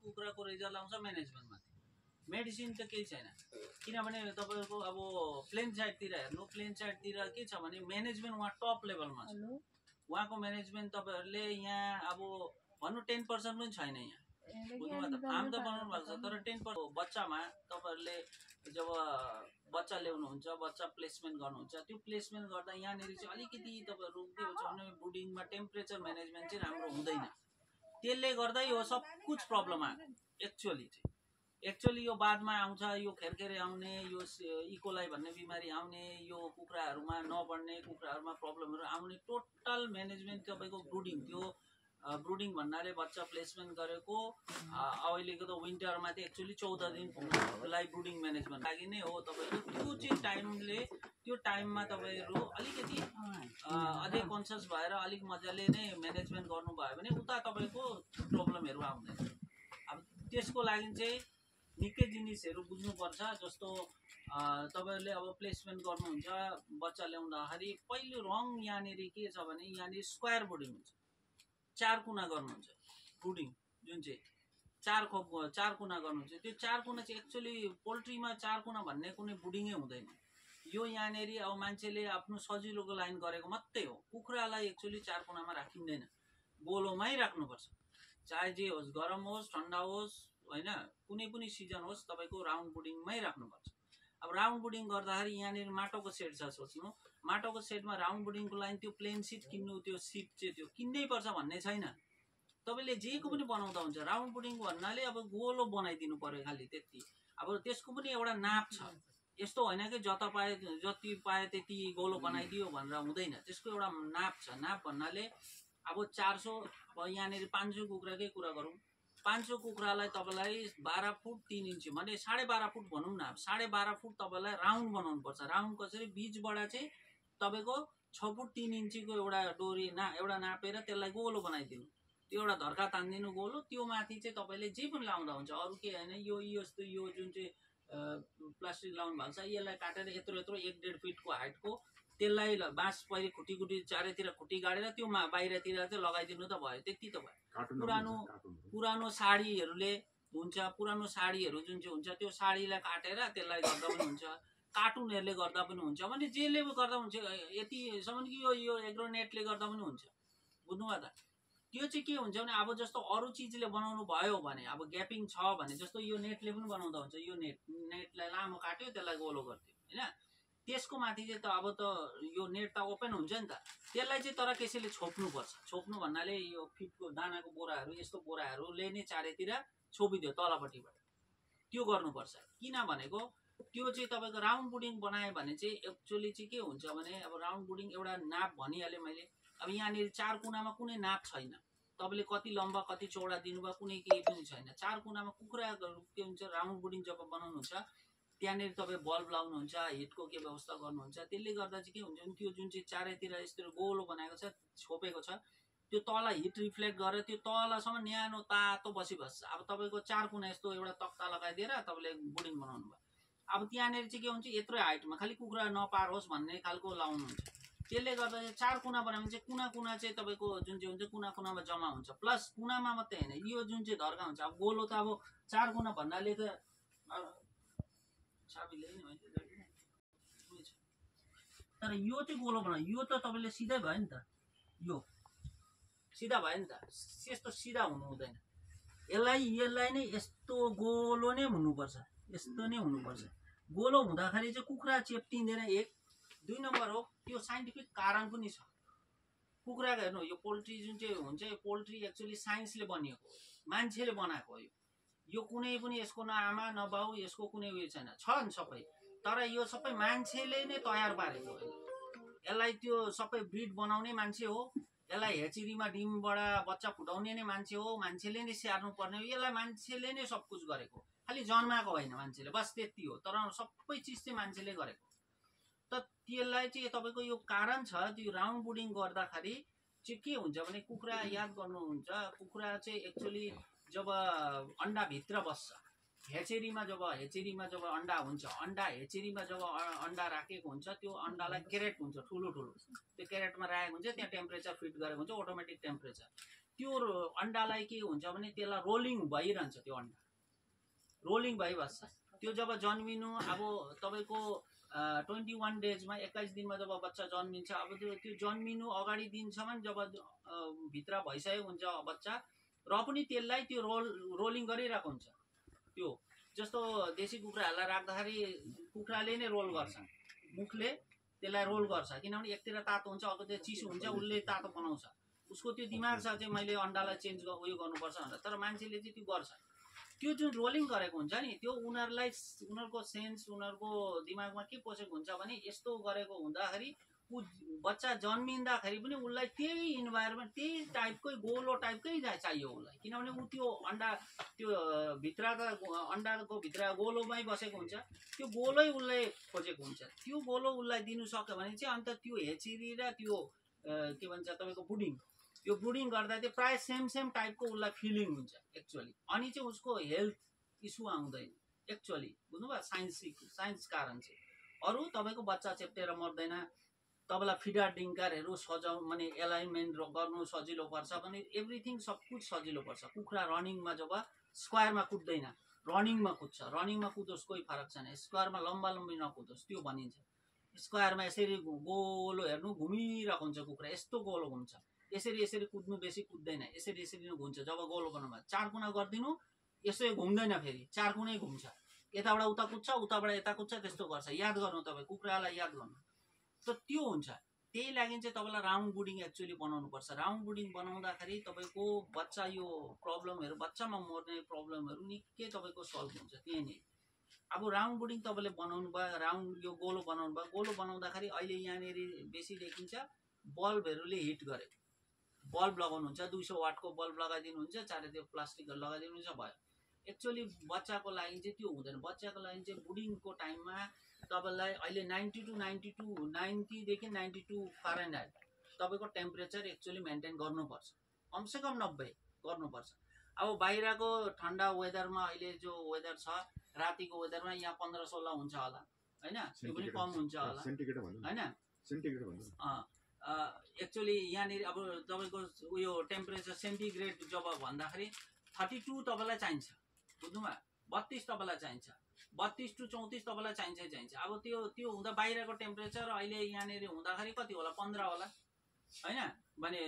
कुखुराको रिजल्ट आउँछ म्यानेजमेन्टमाथि, मेडिसिन त केही छैन। किनभने तपाईँको अब प्लेन साइडतिर हेर्नु, प्लेन साइडतिर के छ भने म्यानेजमेन्ट उहाँ टप लेभलमा छ। उहाँको म्यानेजमेन्ट तपाईँहरूले यहाँ अब भन्नु 10% पनि छैन यहाँ। बुझ्नुभयो त, फार्म त बनाउनु भएको छ तर 10% बच्चामा तपाईँहरूले जब बच्चा ल्याउनुहुन्छ, बच्चा प्लेसमेन्ट गर्नुहुन्छ, त्यो प्लेसमेन्ट गर्दा यहाँनिर चाहिँ अलिकति तपाईँहरू के हुन्छ भने ब्रुडिङमा टेम्परेचर म्यानेजमेन्ट चाहिँ राम्रो हुँदैन। त्यसले गर्दा यो सब कुछ प्रब्लम आएको एक्चुअली यो बादमा आउँछ, यो खेरखेरे आउने, यो इकोलाई भन्ने बिमारी आउने, यो कुखुराहरूमा नबढ्ने, कुखुराहरूमा प्रब्लमहरू आउने। टोटल म्यानेजमेन्ट तपाईँको ब्रुडिङ, त्यो ब्रुडिङ भन्नाले बच्चा प्लेसमेन्ट गरेको अहिलेको त विन्टरमा चाहिँ एक्चुअली 14 दिनलाई ब्रुडिङ म्यानेजमेन्ट लागि नै हो तपाईँको। त्यो चाहिँ टाइमले, त्यो टाइममा तपाईँहरू अलिकति अझै कन्सियस भएर अलिक मजाले नै म्यानेजमेन्ट गर्नुभयो भने उता तपाईँको प्रब्लमहरू आउँदैन। अब त्यसको लागि चाहिँ निकै जिनिसहरू बुझ्नुपर्छ। जस्तो तपाईँहरूले अब प्लेसमेन्ट गर्नुहुन्छ बच्चा ल्याउँदाखेरि पहिलो रङ यहाँनिर के छ भने यहाँनिर स्क्वायर ब्रुडिङ हुन्छ, 4 कुना गर्नुहुन्छ ब्रुडिङ, जुन चाहिँ 4 कुना गर्नुहुन्छ। त्यो 4 कुना चाहिँ एक्चुअली पोल्ट्रीमा 4 कुना भन्ने कुनै ब्रुडिङै हुँदैन। यो यहाँनिर अब मान्छेले आफ्नो सजिलोको लागि गरेको मात्रै हो। कुखुरालाई एक्चुअली 4 कुनामा राखिँदैन, गोलोमै राख्नुपर्छ। चाहे जे होस्, गरम होस् ठन्डा होस् होइन, कुनै पनि सिजन होस्, तपाईँको राउन्ड ब्रुडिङमै राख्नुपर्छ। अब राउन्ड ब्रुडिङ गर्दाखेरि यहाँनिर माटोको सेट छ, सोच्नु माटोको सेटमा राउन्ड ब्रुडिङको लागि त्यो प्लेन सिट किन्नु, त्यो सिट चाहिँ त्यो किन्नै पर्छ भन्ने छैन। तपाईँले जेको पनि बनाउँदा हुन्छ। राउन्ड ब्रुडिङ भन्नाले अब गोलो बनाइदिनु पर्यो खालि त्यति। अब त्यसको पनि एउटा नाप छ, यस्तो होइन कि जता पाए जति पाए त्यति गोलो बनाइदियो भनेर हुँदैन। त्यसको एउटा नाप छ। नाप भन्नाले अब 400, अब यहाँनिर 500 कुखुराकै कुरा गरौँ, 500 कुखुरालाई तपाईँलाई 12 फुट 3 इन्ची भने 12.5 फुट भनौँ न। 12.5 फुट तपाईँलाई राउन्ड बनाउनु पर्छ। राउन्ड कसरी, बीचबाट चाहिँ तपाईँको 6 फुट 3 इन्चीको एउटा डोरी एउटा नापेर त्यसलाई गोलो बनाइदिनु, त्यो एउटा धर्का तानिदिनु गोलो। त्यो माथि चाहिँ तपाईँले जे पनि लाउँदा हुन्छ, अरू के होइन। यो यस्तो यो जुन चाहिँ प्लास्टिक लाउनु भएको छ यसलाई काटेर यत्रो यत्रो 1.5 फिटको हाइटको त्यसलाई बाँस पहिले खुट्टी चारैतिर खुट्टी गाडेर त्यो बाहिरतिर चाहिँ लगाइदिनु त भयो, त्यति त भयो। पुरानो साडीहरूले हुन्छ, पुरानो साडीहरू जुन चाहिँ हुन्छ त्यो साडीलाई काटेर त्यसलाई गर्दा पनि हुन्छ, कार्टुनहरूले गर्दा पनि हुन्छ, भने जेले गर्दा हुन्छ। यतिसम्म कि यो एग्रोनेटले गर्दा पनि हुन्छ। बुझ्नुभयो त। त्यो चाहिँ के हुन्छ भने अब जस्तो अरू चिजले बनाउनु भयो भने, अब ग्यापिङ छ भने, जस्तो यो नेटले पनि बनाउँदा हुन्छ। यो नेटलाई लामो काट्यो, त्यसलाई गोलो गरिदियो होइन। त्यसको माथि चाहिँ त अब त यो नेट त ओपन हुन्छ नि त, त्यसलाई चाहिँ तर कसैले छोप्नुपर्छ। छोप्नु भन्नाले यो फिटको दानाको बोराहरू, यस्तो बोराहरूले नै चारैतिर छोपिदियो तलपट्टिबाट, त्यो गर्नुपर्छ। किन भनेको त्यो चाहिँ तपाईँको राउन्ड ब्रुडिङ बनायो भने चाहिँ एक्चुअली चाहिँ के हुन्छ भने, अब राउन्ड ब्रुडिङ एउटा नाप भनिहालेँ मैले। अब यहाँनिर 4 कुनामा कुनै नाप छैन, तपाईँले कति लम्बा कति चौडा दिनुभयो कुनै केही पनि छैन। 4 कुनामा कुखुराहरू के हुन्छ, राउन्ड ब्रुडिङ जब बनाउनुहुन्छ त्यहाँनिर तपाईँ बल्ब लाउनुहुन्छ, हिटको के व्यवस्था गर्नुहुन्छ। त्यसले गर्दा चाहिँ के हुन्छ भने त्यो जुन चाहिँ चारैतिर यस्तो गोलो बनाएको छ, छोपेको छ, त्यो तल हिट रिफ्लेक्ट गरेर त्यो तलसम्म न्यानो तातो बसिबस्छ। अब तपाईँको 4 कुना यस्तो एउटा तख्ता लगाइदिएर तपाईँले ब्रुडिङ बनाउनु भयो। अब त्यहाँनिर चाहिँ के हुन्छ, यत्रो हाइटमा खालि कुखुरा नपारोस् भन्ने खालको लाउनुहुन्छ। त्यसले गर्दा चाहिँ 4 कुना बनायो भने चाहिँ कुना कुना चाहिँ तपाईँको जुन चाहिँ हुन्छ कुना कुनामा जम्मा हुन्छ। प्लस कुनामा मात्रै होइन, यो जुन चाहिँ धर्का हुन्छ। अब गोलो त अब 4 कुना भन्नाले त तर यो चाहिँ गोलो बनायो, यो त तपाईँले सिधै भयो नि त, यो सिधा भयो नि त, यस्तो सिधा हुनु हुँदैन। यसलाई नै यस्तो गोलो नै हुनुपर्छ, यस्तो नै हुनुपर्छ। गोलो हुँदाखेरि चाहिँ कुखुरा चेप्टिँदैन। 1 2 नम्बर हो, त्यो साइन्टिफिक कारण पनि छ। कुखुराको हेर्नु, यो पोल्ट्री जुन चाहिँ हुन्छ, यो पोल्ट्री एक्चुअली साइन्सले बनिएको हो, मान्छेले बनाएको हो। यो कुनै पनि यसको न आमा न बाउ, यसको कुनै उयो छैन, छन् सबै, तर यो सबै मान्छेले नै तयार पारेको हो। यसलाई त्यो सबै ब्रिड बनाउने मान्छे हो, यसलाई हेचेरीमा डिमबाट बच्चा फुटाउने नै मान्छे हो, मान्छेले नै स्याहार्नु पर्ने हो। यसलाई मान्छेले नै सब कुछ गरेको, खालि जन्माएको होइन मान्छेले, बस त्यति हो। तर सबै चिज चाहिँ मान्छेले गरेको। त त्यसलाई चाहिँ तपाईँको यो कारण छ। त्यो राउन्ड ब्रुडिङ गर्दाखेरि चाहिँ के हुन्छ भने कुखुरा याद गर्नुहुन्छ, कुखुरा चाहिँ एक्चुअली जब अन्डाभित्र बस्छ, हेचेरीमा जब अन्डा हुन्छ, अन्डा हेचेरीमा जब अन्डा राखेको हुन्छ, त्यो अन्डालाई क्यारेट हुन्छ ठुलो ठुलो, त्यो क्यारेटमा राखेको हुन्छ, त्यहाँ टेम्परेचर फिट गरेको हुन्छ, अटोमेटिक टेम्परेचर। त्यो अन्डालाई के हुन्छ भने त्यसलाई रोलिङ भइरहन्छ, त्यो अन्डा रोलिङ भइबस्छ। त्यो जब जन्मिनु अब तपाईँको 21 डेजमा 21 दिनमा जब बच्चा जन्मिन्छ, अब त्यो जन्मिनु अगाडि दिनसम्म जब भित्र भइसकेको हुन्छ बच्चा, र पनि त्यसलाई त्यो रोलिङ गरिरहेको हुन्छ। त्यो जस्तो देशी कुखुराहरूलाई राख्दाखेरि कुखुराले नै रोल गर्छ, मुखले त्यसलाई रोल गर्छ, किनभने एकतिर तातो हुन्छ अर्कोतिर चिसो हुन्छ, उसले तातो बनाउँछ, उसको त्यो दिमाग छ चाहिँ मैले अन्डालाई चेन्ज उयो गर्नुपर्छ भनेर। तर मान्छेले चाहिँ त्यो गर्छ, त्यो जुन रोलिङ गरेको हुन्छ नि त्यो उनीहरूलाई उनीहरूको सेन्स उनीहरूको दिमागमा के पसेको हुन्छ भने यस्तो गरेको हुँदाखेरि ऊ बच्चा जन्मिँदाखेरि पनि उसलाई त्यही इन्भाइरोमेन्ट त्यही टाइपकै गोलो टाइपकै चाहियो उसलाई, किनभने ऊ त्यो अन्डा त्यो भित्रका अन्डाको भित्र गोलोमै बसेको हुन्छ, त्यो गोलै उसले खोजेको हुन्छ। त्यो गोलो उसलाई दिनु सक्यो भने चाहिँ अन्त त्यो हेचिरी र त्यो के भन्छ तपाईँको बुडिङ, यो ब्रुडिङ गर्दा चाहिँ प्राय सेम टाइपको उसलाई फिलिङ हुन्छ एक्चुअली, अनि चाहिँ उसको हेल्थ इस्यु आउँदैन एक्चुअली, बुझ्नुभयो? साइन्स कारण चाहिँ अरू तपाईँको बच्चा चेप्टेर मर्दैन, तपाईँलाई फिडर डिङ्करहरू सजाउ माने एलाइनमेन्ट गर्नु सजिलो पर्छ भने एभ्रिथिङ सब कुछ सजिलो पर्छ। कुखुरा रनिङमा जब स्क्वायरमा कुद्दैन, रनिङमा कुद्छ, रनिङमा कुदोस् कोही फरक छैन, स्क्वायरमा लम्बा नकुदोस् त्यो भनिन्छ। स्क्वायरमा यसरी गोलो हेर्नु घुमिरहेको हुन्छ कुखुरा, यस्तो गोलो घुम्छ, यसरी कुद्नु बेसी कुद्दैन, यसरी नै घुम्छ। जब गोलो बनाउनु चार कुना गरिदिनु यसो घुम्दैन, फेरि चार कुनै घुम्छ, यताबाट उता कुद्छ उताबाट यता कुद्छ, त्यस्तो गर्छ। याद गर्नु तपाईँ कुखुरालाई याद गर्नु, त त्यो हुन्छ। त्यही लागि चाहिँ तपाईँलाई राउन्ड बुडिङ एक्चुअली बनाउनु पर्छ। राउन्ड बुडिङ बनाउँदाखेरि तपाईँको बच्चा यो प्रब्लमहरू बच्चामा मर्ने प्रब्लमहरू निकै तपाईँको सल्भ हुन्छ त्यही नै। अब राउन्ड बुडिङ तपाईँले बनाउनु भयो, राउन्ड यो गोलो बनाउनु भयो, गोलो बनाउँदाखेरि अहिले यहाँनिर बेसी देखिन्छ बल्बहरूले हिट गरेको, बल्ब लगाउनुहुन्छ 200 वाटको बल्ब लगाइदिनुहुन्छ, चारैतिर प्लास्टिकहरू लगाइदिनुहुन्छ, भयो। एक्चुअली बच्चाको लागि चाहिँ त्यो हुँदैन। बच्चाको लागि चाहिँ बुडिङको टाइममा तपाईँलाई अहिले 90देखि 92 फारेनहाइट तपाईँको टेम्परेचर एक्चुअली मेन्टेन गर्नुपर्छ, कमसेकम 90 गर्नुपर्छ। अब बाहिरको ठन्डा वेदरमा अहिले जो वेदर छ, रातिको वेदरमा यहाँ 15-16 हुन्छ होला होइन, त्यो पनि कम हुन्छ होला होइन। एक्चुअली यहाँनिर अब तपाईँको उयो टेम्परेचर सेन्टिग्रेड जब भन्दाखेरि 32 तपाईँलाई चाहिन्छ, बुझ्नुभयो? 32 तपाईँलाई चाहिन्छ, 32 to 34 तपाईँलाई चाहिन्छ। अब त्यो हुँदा बाहिरको टेम्परेचर अहिले यहाँनिर हुँदाखेरि कति होला, 15 होला होइन भने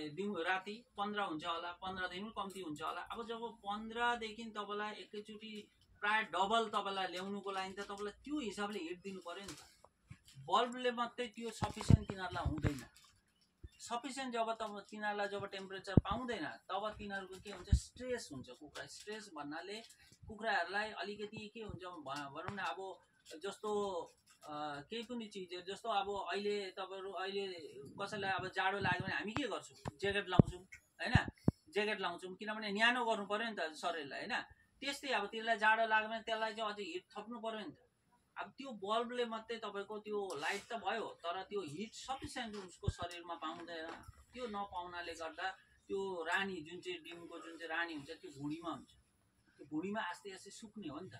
राति 15 हुन्छ होला, 15देखि कम्ती हुन्छ होला। अब जब 15देखि तपाईँलाई एकैचोटि प्राय डबल तपाईँलाई ल्याउनुको लागि त तपाईँलाई त्यो हिसाबले हिट दिनु पऱ्यो नि त। बल्बले मात्रै त्यो सफिसियन्ट तिनीहरूलाई हुँदैन। सफिसियन्ट जब तिनीहरूलाई जब टेम्परेचर पाउँदैन तब तिनीहरूको के हुन्छ, स्ट्रेस हुन्छ। कुखुरा स्ट्रेस भन्नाले कुखुराहरूलाई अलिकति के हुन्छ भनौँ न, अब जस्तो केही पनि चिजहरू जस्तो अब अहिले तपाईँहरू अहिले कसैलाई अब जाडो लाग्यो भने हामी के गर्छौँ, ज्याकेट लाउँछौँ होइन, ज्याकेट लाउँछौँ किनभने न्यानो गर्नु पऱ्यो नि त शरीरलाई होइन। त्यस्तै अब त्यसलाई जाडो लाग्यो भने त्यसलाई चाहिँ अझै हिट थप्नु पऱ्यो नि त। अब त्यो बल्बले मात्रै तपाईँको त्यो लाइट त भयो तर त्यो हिट सफिसियन्ट उसको शरीरमा पाउँदैन। त्यो नपाउनाले गर्दा त्यो रानी जुन चाहिँ डिमको जुन चाहिँ रानी हुन्छ त्यो भुँडीमा हुन्छ, त्यो भुँडीमा आस्ते आस्ते सुक्ने हो नि त,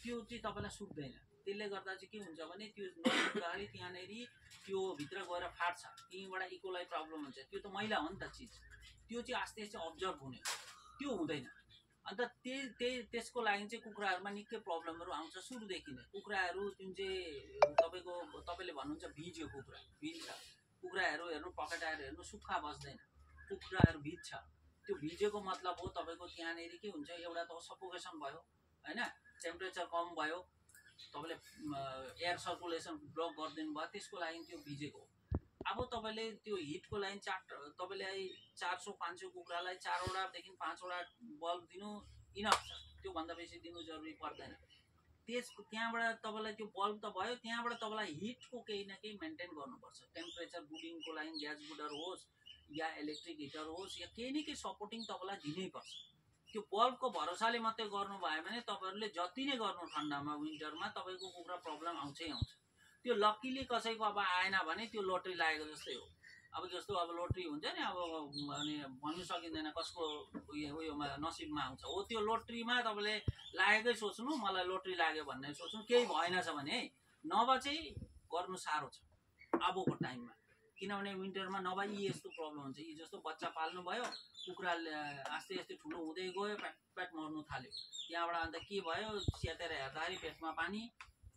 त्यो चाहिँ तपाईँलाई सुक्दैन। त्यसले गर्दा चाहिँ के हुन्छ भने त्यो नसुक्दाखेरि त्यहाँनिर त्यो भित्र गएर फाट्छ, त्यहीँबाट इकोलाई प्रब्लम हुन्छ। त्यो त मैला हो नि त चिज, त्यो चाहिँ आस्ते आस्ते अब्जर्भ हुने, त्यो हुँदैन। अन्त त्यसको लागि चाहिँ कुखुराहरूमा निकै प्रब्लमहरू आउँछ सुरुदेखि नै। कुखुराहरू जुन चाहिँ तपाईँले भन्नुहुन्छ भिज्यो कुखुरा भिज्छ, कुखुराहरू हेर्नु पकाटाएर हेर्नु सुक्खा बस्दैन, कुखुराहरू भिज्छ। त्यो भिजेको मतलब हो तपाईँको त्यहाँनिर के हुन्छ, एउटा त सफोकेसन भयो होइन, टेम्परेचर कम भयो, तपाईँले एयर सर्कुलेसन ब्लक गरिदिनु भयो, त्यसको लागि त्यो भिजेको हो। अब तपाईँले त्यो हिटको लागि तपाईँले 400-500 कुखुरालाई 4वटादेखि 5वटा बल्ब दिनु इनफ छ, त्योभन्दा बेसी दिनु जरुरी पर्दैन। त्यहाँबाट तपाईँलाई त्यो बल्ब त भयो, त्यहाँबाट तपाईँलाई हिटको केही न केही मेन्टेन गर्नुपर्छ। टेम्परेचर बुडिङको लागि ग्यास बुडर होस् या इलेक्ट्रिक हिटर होस् या केही न केही सपोर्टिङ तपाईँलाई दिनैपर्छ। त्यो बल्बको भरोसाले मात्रै गर्नुभयो भने तपाईँहरूले जति नै गर्नु ठन्डामा विन्टरमा तपाईँको कुखुरा प्रब्लम आउँछै आउँछ। त्यो लक्कीली कसैको अब आएन भने त्यो लोट्री लागेको जस्तै हो। अब जस्तो अब लोट्री हुन्छ नि, अब अनि भन्नु सकिँदैन कसको उयोमा नसिबमा आउँछ हो। त्यो लोट्रीमा तपाईँले लागेकै सोच्नु मलाई लोट्री लाग्यो भन्ने सोच्नु, केही भएन छ भने है, नभए चाहिँ गर्नु साह्रो छ अबको टाइममा। किनभने विन्टरमा नभए यी यस्तो प्रब्लम हुन्छ। यी जस्तो बच्चा पाल्नु भयो, कुखुरा आस्ते आस्ते ठुलो हुँदै गयो, प्याट प्याट मर्नु थाल्यो। त्यहाँबाट अन्त के भयो, स्यातेर हेर्दाखेरि पेटमा पानी,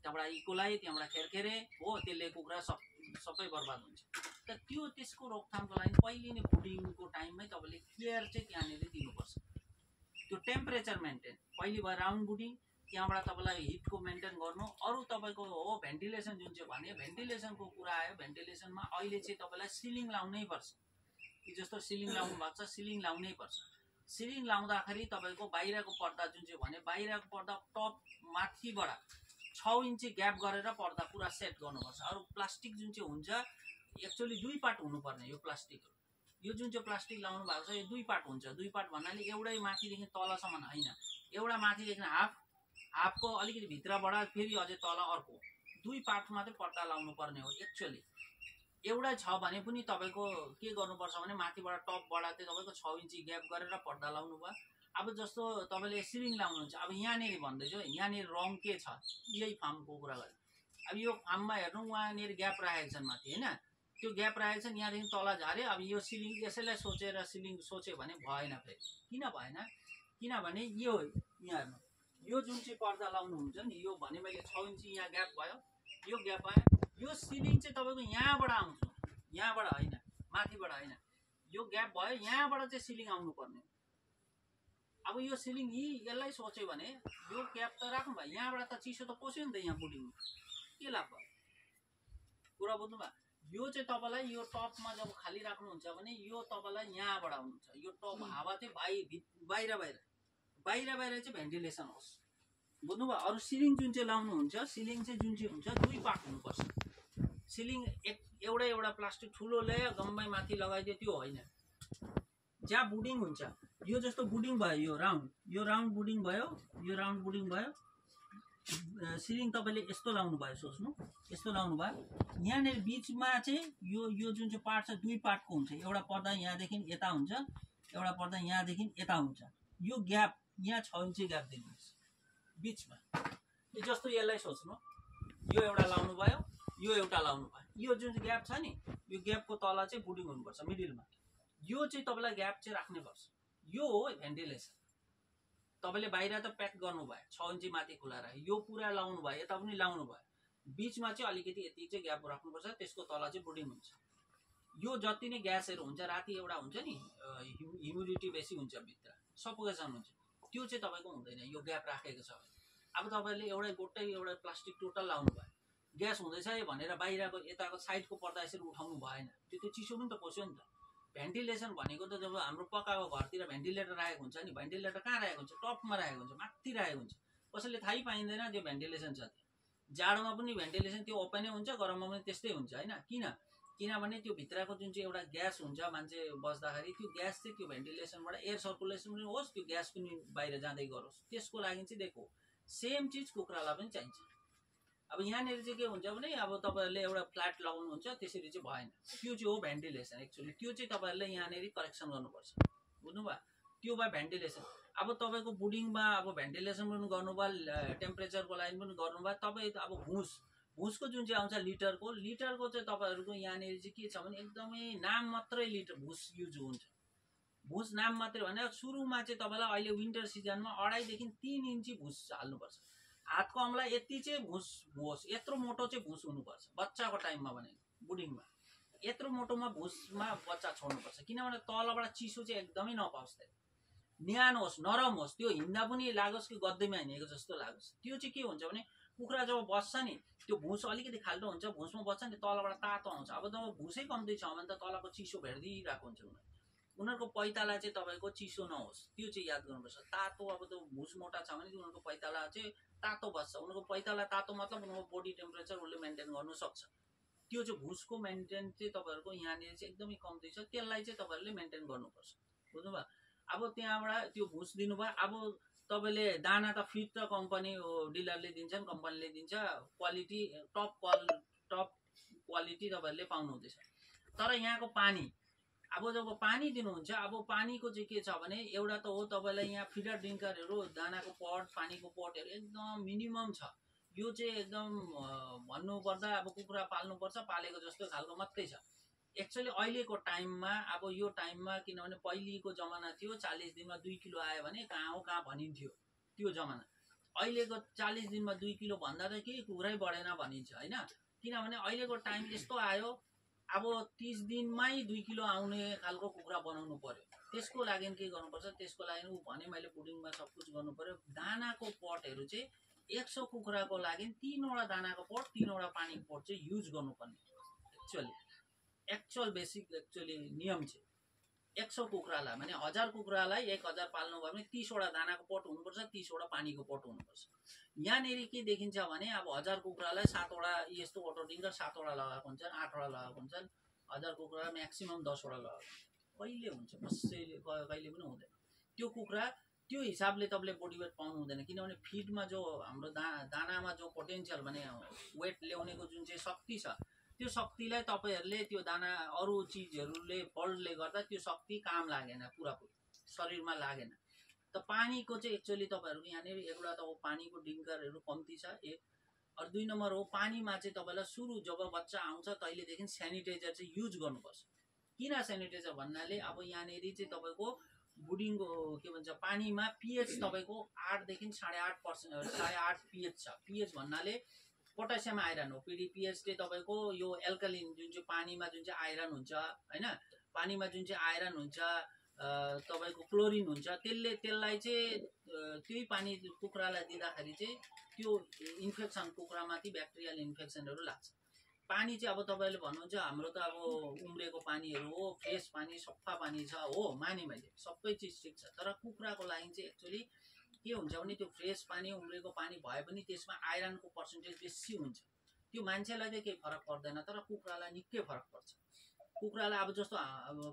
त्यहाँबाट इकोलाई, त्यहाँबाट खेरखेरे हो, त्यसले कुखुरा सबै बर्बाद हुन्छ। त त्यो त्यसको रोकथामको लागि पहिले नै ब्रुडिङको टाइममै तपाईँले केयर चाहिँ त्यहाँनिर दिनुपर्छ। त्यो टेम्परेचर मेन्टेन पहिले भयो, राउन्ड ब्रुडिङ, त्यहाँबाट तपाईँलाई हिटको मेन्टेन गर्नु। अरू तपाईँको हो भेन्टिलेसन, जुन चाहिँ भने भेन्टिलेसनको कुरा आयो, भेन्टिलेसनमा अहिले चाहिँ तपाईँलाई सिलिङ लाउनै पर्छ। जस्तो सिलिङ लाउनु भएको छ, सिलिङ लाउनै पर्छ। सिलिङ लाउँदाखेरि तपाईँको बाहिरको पर्दा जुन चाहिँ भने बाहिरको पर्दा टप माथिबाट 6 इन्ची ग्याप गरेर पर्दा पुरा सेट गर्नुपर्छ। अरू प्लास्टिक जुन चाहिँ हुन्छ एक्चुअली 2 पार्ट हुनुपर्ने। यो प्लास्टिक, यो जुन चाहिँ प्लास्टिक लाउनु भएको छ यो 2 पार्ट हुन्छ। 2 पार्ट भन्नाले एउटै माथिदेखि तलसम्म होइन, एउटा माथिदेखि हाफको अलिकति भित्रबाट फेरि अझै तल अर्को, 2 पार्ट मात्रै पर्दा लाउनु पर्ने हो। एक्चुअली एउटै छ भने पनि तपाईँको के गर्नुपर्छ भने माथिबाट टपबाट चाहिँ तपाईँको 6 इन्ची ग्याप गरेर पर्दा लाउनु भयो। अब जस्तो तपाईँले सिलिङ लाउनुहुन्छ, अब यहाँनिर भन्दैछु, यहाँनिर रङ के छ, यही फार्मको कुरा गरेँ। अब यो फार्ममा हेर्नु, उहाँनिर ग्याप राखेको छन् माथि होइन, त्यो ग्याप राखेको छन्, यहाँदेखि तल झाऱ्यो। अब यो सिलिङ यसैलाई सोचेर सिलिङ सोच्यो भने भएन। फेरि किन भएन, किनभने यो यहाँ हेर्नु, यो जुन चाहिँ पर्दा लाउनुहुन्छ नि, यो भने मैले 6 इन्ची यहाँ ग्याप भयो, यो ग्याप आयो, यो सिलिङ चाहिँ तपाईँको यहाँबाट आउँछ, यहाँबाट होइन, माथिबाट होइन। यो ग्याप भयो, यहाँबाट चाहिँ सिलिङ आउनु पर्ने। अब यो सिलिङ यसलाई सोच्यो भने यो ग्याप त राख्नु भयो, यहाँबाट त चिसो त पस्यो नि त यहाँ बुडिङमा, के लाभ भयो, कुरा बुझ्नु भयो। यो चाहिँ तपाईँलाई यो टपमा जब खाली राख्नुहुन्छ भने यो तपाईँलाई यहाँबाट आउनुहुन्छ। यो टप हावा चाहिँ बाहिर चाहिँ भेन्टिलेसन होस्, बुझ्नुभयो। अरू सिलिङ जुन चाहिँ लाउनुहुन्छ, सिलिङ चाहिँ जुन चाहिँ हुन्छ 2 पार्ट हुनुपर्छ। सिलिङ एउटा प्लास्टिक ठुलो ल्यायो गम्मै माथि लगाइदियो, त्यो होइन। जहाँ बुडिङ हुन्छ, यो जस्तो बुडिङ भयो, यो राउन्ड बुडिङ भयो, यो राउन्ड बुडिङ भयो। सिलिङ तपाईँले यस्तो लाउनु भयो, सोच्नु यस्तो लाउनु भयो। यहाँनिर बिचमा चाहिँ यो जुन चाहिँ पार्ट छ 2 पार्टको हुन्छ। एउटा पर्दा यहाँदेखि यता हुन्छ, एउटा पर्दा यहाँदेखि यता हुन्छ। यो ग्याप यहाँ 6 इन्ची ग्याप दिनुहोस् बिचमा। यो जस्तो यसलाई सोच्नु, यो एउटा लाउनु भयो, यो एउटा लाउनु भयो। यो जुन चाहिँ ग्याप छ नि, यो ग्यापको तल चाहिँ बुडिङ हुनुपर्छ मिडिलमा। यो चाहिँ तपाईँलाई ग्याप चाहिँ राख्नुपर्छ। यो हो भेन्टिलेसन। तपाईँले बाहिर त प्याक गर्नुभयो, 6 इन्ची माथि खुला राख्यो, यो पुरा लाउनु भयो, यता पनि लाउनु भयो, बिचमा चाहिँ अलिकति यति चाहिँ ग्याप राख्नुपर्छ। त्यसको तल चाहिँ बुडिङ हुन्छ। यो जति नै ग्यासहरू हुन्छ, राति एउटा हुन्छ नि ह्युमिडिटी बेसी हुन्छ, भित्र सफोकेसन हुन्छ, त्यो चाहिँ तपाईँको हुँदैन यो ग्याप राखेको छ। अब तपाईँले एउटा प्लास्टिक टोटल लाउनु भयो, ग्यास हुँदैछ भनेर बाहिरको यताको साइडको पर्दा यसरी उठाउनु भएन, त्यो चिसो पनि त पस्यो नि त। भेन्टिलेसन भनेको त जब हाम्रो पक्काको घरतिर भेन्टिलेटर राखेको हुन्छ नि, भेन्टिलेटर कहाँ राखेको हुन्छ, टपमा राखेको हुन्छ, माथि राखेको हुन्छ, कसैले थाहै पाइँदैन त्यो भेन्टिलेसन छ। जाडोमा पनि भेन्टिलेसन त्यो ओपनै हुन्छ, गरममा पनि त्यस्तै हुन्छ होइन। किनभने त्यो भित्रको जुन चाहिँ एउटा ग्यास हुन्छ, मान्छे बस्दाखेरि त्यो ग्यास चाहिँ त्यो भेन्टिलेसनबाट एयर सर्कुलेसन पनि होस्, त्यो ग्यास पनि बाहिर जाँदै गरोस्, त्यसको लागि चाहिँ देखो। सेम चिज कुखुरालाई पनि चाहिन्छ। अब यहाँनिर चाहिँ के हुन्छ भने अब तपाईँहरूले एउटा फ्ल्याट लगाउनुहुन्छ, त्यसरी चाहिँ भएन। त्यो चाहिँ हो भेन्टिलेसन। एक्चुअली त्यो चाहिँ तपाईँहरूले यहाँनिर करेक्सन गर्नुपर्छ, बुझ्नुभयो। त्यो भयो भेन्टिलेसन। अब तपाईँको बुडिङमा अब भेन्टिलेसन पनि गर्नुभयो, टेम्परेचरको लागि पनि गर्नुभयो। तपाईँ अब भुसको जुन चाहिँ आउँछ लिटरको चाहिँ तपाईँहरूको यहाँनिर चाहिँ के छ भने एकदमै नाम मात्रै लिटर भुस युज हुन्छ। भुस नाम मात्रै भने सुरुमा चाहिँ तपाईँलाई अहिले विन्टर सिजनमा 2.5 देखि 3 इन्ची भुस हाल्नुपर्छ। हातको अम्ला यति चाहिँ भुस होस्, यत्रो मोटो चाहिँ भुस हुनुपर्छ बच्चाको टाइममा भने। बुडिङमा यत्रो मोटोमा भुसमा बच्चा छोड्नुपर्छ, किनभने तलबाट चिसो चाहिँ एकदमै नपाओस्, न्यानो होस्, नरम होस्, त्यो हिँड्दा पनि लागोस् कि गद्दैमा हिँडेको जस्तो लागोस्। त्यो चाहिँ के हुन्छ भने कुखुरा जब बस्छ नि, त्यो भुस अलिकति खाल्टो हुन्छ, भुसमा बस्छ नि, तलबाट तातो आउँछ। अब जब भुसै कम्ती छ भने त तलको चिसो भेट्दिरहेको हुन्छ उनीहरूको पैताला चाहिँ तपाईँको चिसो नहोस्, त्यो चाहिँ याद गर्नुपर्छ। तातो अब त्यो भुस मोटा छ भने उनीहरूको पैताला चाहिँ तातो बस्छ। उनीहरूको पैताला तातो मतलब उनीहरूको बडी टेम्परेचर उसले मेन्टेन गर्नु सक्छ। त्यो चाहिँ भुसको मेन्टेन चाहिँ तपाईँहरूको यहाँनिर चाहिँ एकदमै कम्ती छ, त्यसलाई चाहिँ तपाईँहरूले मेन्टेन गर्नुपर्छ, बुझ्नुभयो। अब त्यहाँबाट त्यो भुस दिनुभयो। अब तपाईँले दाना त फिड त कम्पनी डिलरले दिन्छन्, कम्पनीले दिन्छ, क्वालिटी टप क्वालिटी तपाईँहरूले पाउनुहुँदैछ। तर यहाँको पानी, अब जब पानी दिनुहुन्छ, अब पानीको चाहिँ के छ भने एउटा त हो तपाईँलाई यहाँ फिडर ड्रिङ्करहरू, दानाको पट, पानीको पटहरू एकदम मिनिमम छ। यो चाहिँ एकदम भन्नुपर्दा अब कुखुरा पाल्नुपर्छ, पालेको जस्तो खालको मात्रै छ। एक्चुअली अहिलेको टाइममा अब यो टाइममा किनभने पहिलेको जमाना थियो 40 दिनमा 2 किलो आयो भने कहाँ हो कहाँ भनिन्थ्यो त्यो जमाना। अहिलेको 40 दिनमा 2 किलो भन्दा त केही कुरै बढेन भनिन्छ हैन। किनभने अहिलेको टाइम यस्तो आयो अब 30 दिनमै 2 किलो आउने खालको कुखुरा बनाउनु पर्यो। त्यसको लागि के गर्नुपर्छ, त्यसको लागि उ भने मैले फुडिङमा सब कुछ गर्नु पर्यो। दानाको पटहरू चाहिँ 100 कुखुराको लागि 3 वटा दानाको पट 3 वटा पानीको पट चाहिँ युज गर्नुपर्ने एक्चुअल बेसिक नियम चाहिँ 100 कुखुरालाई भने 1000 कुखुरालाई 1000 पाल्नु भयो भने 30 वटा दानाको पट हुनुपर्छ, 30 वटा पानीको पट हुनुपर्छ। यहाँनेरि के देखिन्छ भने अब 1000 कुखुरालाई 7 वटा यस्तो अटो डिङ्गर 7 वटा लगाएको हुन्छन्, 8 वटा लगाएको हुन्छन्। 1000 कुखुरा म्याक्सिमम 10 वटा लगाएको कहिले हुन्छ, कसैले कहिले पनि हुँदैन त्यो कुखुरा। त्यो हिसाबले तपाईँले बडी वेट पाउनु हुँदैन, किनभने फिडमा जो हाम्रो दानामा जो पोटेन्सियल भने वेट ल्याउनेको जुन चाहिँ शक्ति छ त्यो शक्तिलाई तपाईहरुले त्यो दाना अरु चीजहरुले बलले गर्दा त्यो शक्ति काम लागेन, पुरापुरी शरीरमा लागेन। त पानीको चाहिँ एक्चुअली तपाईहरुको यहाँनेर एउटा त पानीको डिङ्करहरु कम्ती छ एक, और 2 नम्बर हो पानीमा चाहिँ तपाईलाई सुरु जब बच्चा आउँछ तहिलेदेखि स्यानिटाइजर चाहिँ युज गर्नुपर्छ। किन स्यानिटाइजर भन्नाले अब यहाँनेरि चाहिँ तपाईको बुडिङको के भन्छ पानीमा पीएच तपाईको 8 देखि 8.5% 8.5 पीएच छ। पीएच भन्नाले पोटासियम आइरन हो। पीडीपीएच चाहिँ तपाईको यो एल्कालिन जुन चाहिँ पानीमा जुन चाहिँ आइरन हुन्छ हैन, पानीमा जुन चाहिँ आइरन हुन्छ तपाईको क्लोरिन हुन्छ, त्यसलाई चाहिँ त्यही पानी कुखुरालाई दिँदाखेरि चाहिँ त्यो इन्फेक्सन कुखुरामाथि ब्याक्टेरियल इन्फेक्सनहरु लाग्छ। पानी चाहिँ अब तपाईले भन्नुहुन्छ हाम्रो त अब उम्रेको पानीहरु हो, फ्रेश पानी सफा पानी छ हो, माने मैले सबै चीज ठीक छ। तर कुखुराको लागि चाहिँ एक्चुअली के हुन्छ भने त्यो फ्रेश पानी उम्रेको पानी भए पनि त्यसमा आइरनको पर्सेन्टेज बेसी हुन्छ। त्यो मान्छेलाई चाहिँ केही फरक पर्दैन, तर कुखुरालाई निकै फरक पर्छ। कुखुरालाई अब जस्तो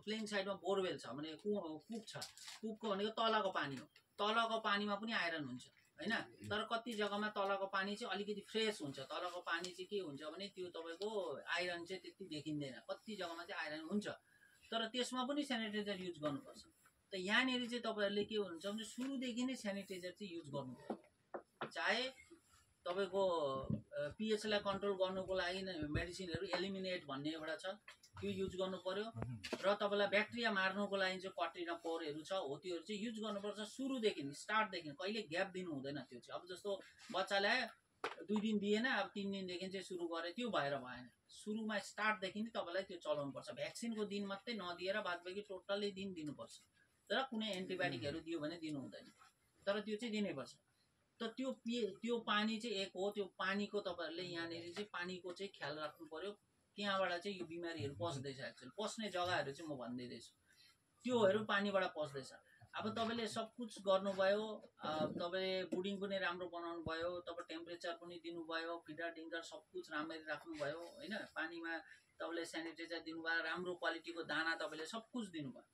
प्लेन साइडमा बोरवेल छ भने कुप छ, कुपको भनेको तलको पानी हो, तलको पानीमा पनि आइरन हुन्छ हैन। तर कति जग्गामा तलको पानी चाहिँ अलिकति फ्रेश हुन्छ, तलको पानी चाहिँ के हुन्छ भने त्यो तपाईको आइरन चाहिँ त्यति देखिँदैन, कति जग्गामा चाहिँ आइरन हुन्छ, तर त्यसमा पनि स्यानिटाइजर युज गर्नुपर्छ। त यहाँनेरि चाहिँ तपाईहरुले के हुन्छ भने सुरुदेखि नै स्यानिटाइजर चाहिँ युज गर्नु पर्यो। चाहे तपाईको पीएच लाई कन्ट्रोल गर्नुको लागि मेडिसिनहरु एलिमिनेट भन्ने एउटा छ त्यो युज गर्नु पर्यो, र तपाईलाई ब्याक्टेरिया मार्नुको लागि चाहिँ कट्रिना पोरहरु छ हो त्योहरु चाहिँ युज गर्नुपर्छ सुरुदेखि स्टार्टदेखि। कहिले ग्याप दिनु हुँदैन त्यो चाहिँ। अब जस्तो बच्चालाई 2 दिन दिएन अब 3 दिनदेखि चाहिँ सुरु गरे त्यो भएर भएन। सुरुमा स्टार्टदेखि नै तपाईलाई त्यो चलाउनु पर्छ। भ्याक्सिनको दिन मात्रै नदिएर बादबाकी टोटल्ली दिन दिनुपर्छ। तर कुनै एन्टिबायोटिकहरु दियो भने दिनु हुँदैन, तर त्यो चाहिँ दिनैपर्छ। त त्यो पानी चाहिँ एक हो। त्यो पानीको तपाईहरुले यहाँनेरि चाहिँ पानीको चाहिँ ख्याल राख्नु पर्यो। त्यहाँबाट चाहिँ यो बिमारीहरु पस्दैछ। एक्चुअली पस्ने जग्गाहरु चाहिँ म भन्दैदैछु त्योहरु पानीबाट पस्दैछ। अब तपाईले सब कुछ गर्नुभयो, तपाईले बुडिङ पनि राम्रो बनाउनु भयो, तपाईँ टेम्परेचर पनि दिनुभयो, फिडर डिङ्गर सब कुछ राम्ररी राख्नुभयो हैन, पानीमा तपाईले स्यानिटाइजर दिनुभयो, राम्रो क्वालिटीको दाना तपाईले सब कुछ दिनुभयो,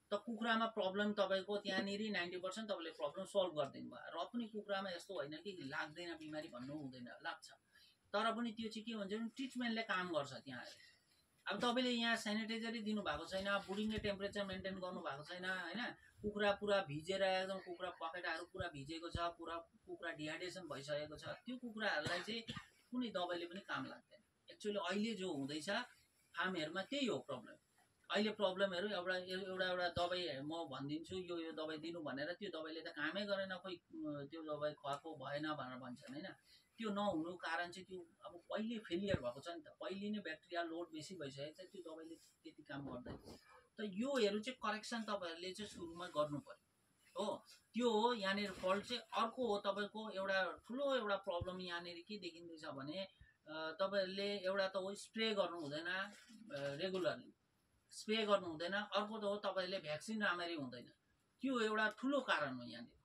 त कुखुरामा प्रब्लम तपाईको त्यहाँनेरि 90% तपाईले प्रब्लम सल्भ गरिदिनु भयो। र पनि कुखुरामा यस्तो होइन कि लाग्दैन बिमारी भन्नु हुँदैन, लाग्छ। तर पनि त्यो चाहिँ के भन्छ भने ट्रिटमेन्टले काम गर्छ त्यहाँ। अब तपाईले यहाँ स्यानिटाइजरै दिनु भएको छैन, बुडिङले टेम्परेचर मेन्टेन गर्नु भएको छैन हैन, कुखुरा पुरा भिजेर एकदम कुखुरा पखेटाहरु पुरा भिजेको छ, पुरा कुखुरा डिहाइड्रेसन भइसकेको छ, त्यो कुखुराहरुलाई चाहिँ कुनै दबाईले पनि काम लाग्दैन। एक्चुअली अहिले जो हुँदैछ फार्महरुमा त्यही हो प्रब्लम। अहिले प्रब्लमहरु एउटा दबाई म भनिदिन्छु यो दबाई दिनु भनेर त्यो दबाईले त कामै गरेन, खोइ त्यो दबाई खुवाएको भएन भनेर भन्छन् हैन। त्यो नहुनु कारण चाहिँ त्यो अब पहिले फेलियर भएको छ नि त, पहिले नै ब्याक्टेरिया लोड बेसी भइसकेको छ, त्यो दबाईले त्यति काम गर्दैन। त योहरु चाहिँ करेक्सन तपाईहरुले चाहिँ सुरुमा गर्नु पर्यो हो। त्यो हो यहाँनेर फल्ट चाहिँ। अर्को हो तपाईको एउटा ठुलो एउटा प्रब्लम यहाँनेर के देखिँदैछ भने तपाईहरुले एउटा त हो स्प्रे गर्नु हुँदैन, रेगुलरली स्प्रे गर्नु हुँदैन। अर्को त हो तपाईहरुले भ्याक्सिन राम्ररी हुँदैन, त्यो एउटा ठुलो कारण हो यहाँनेर।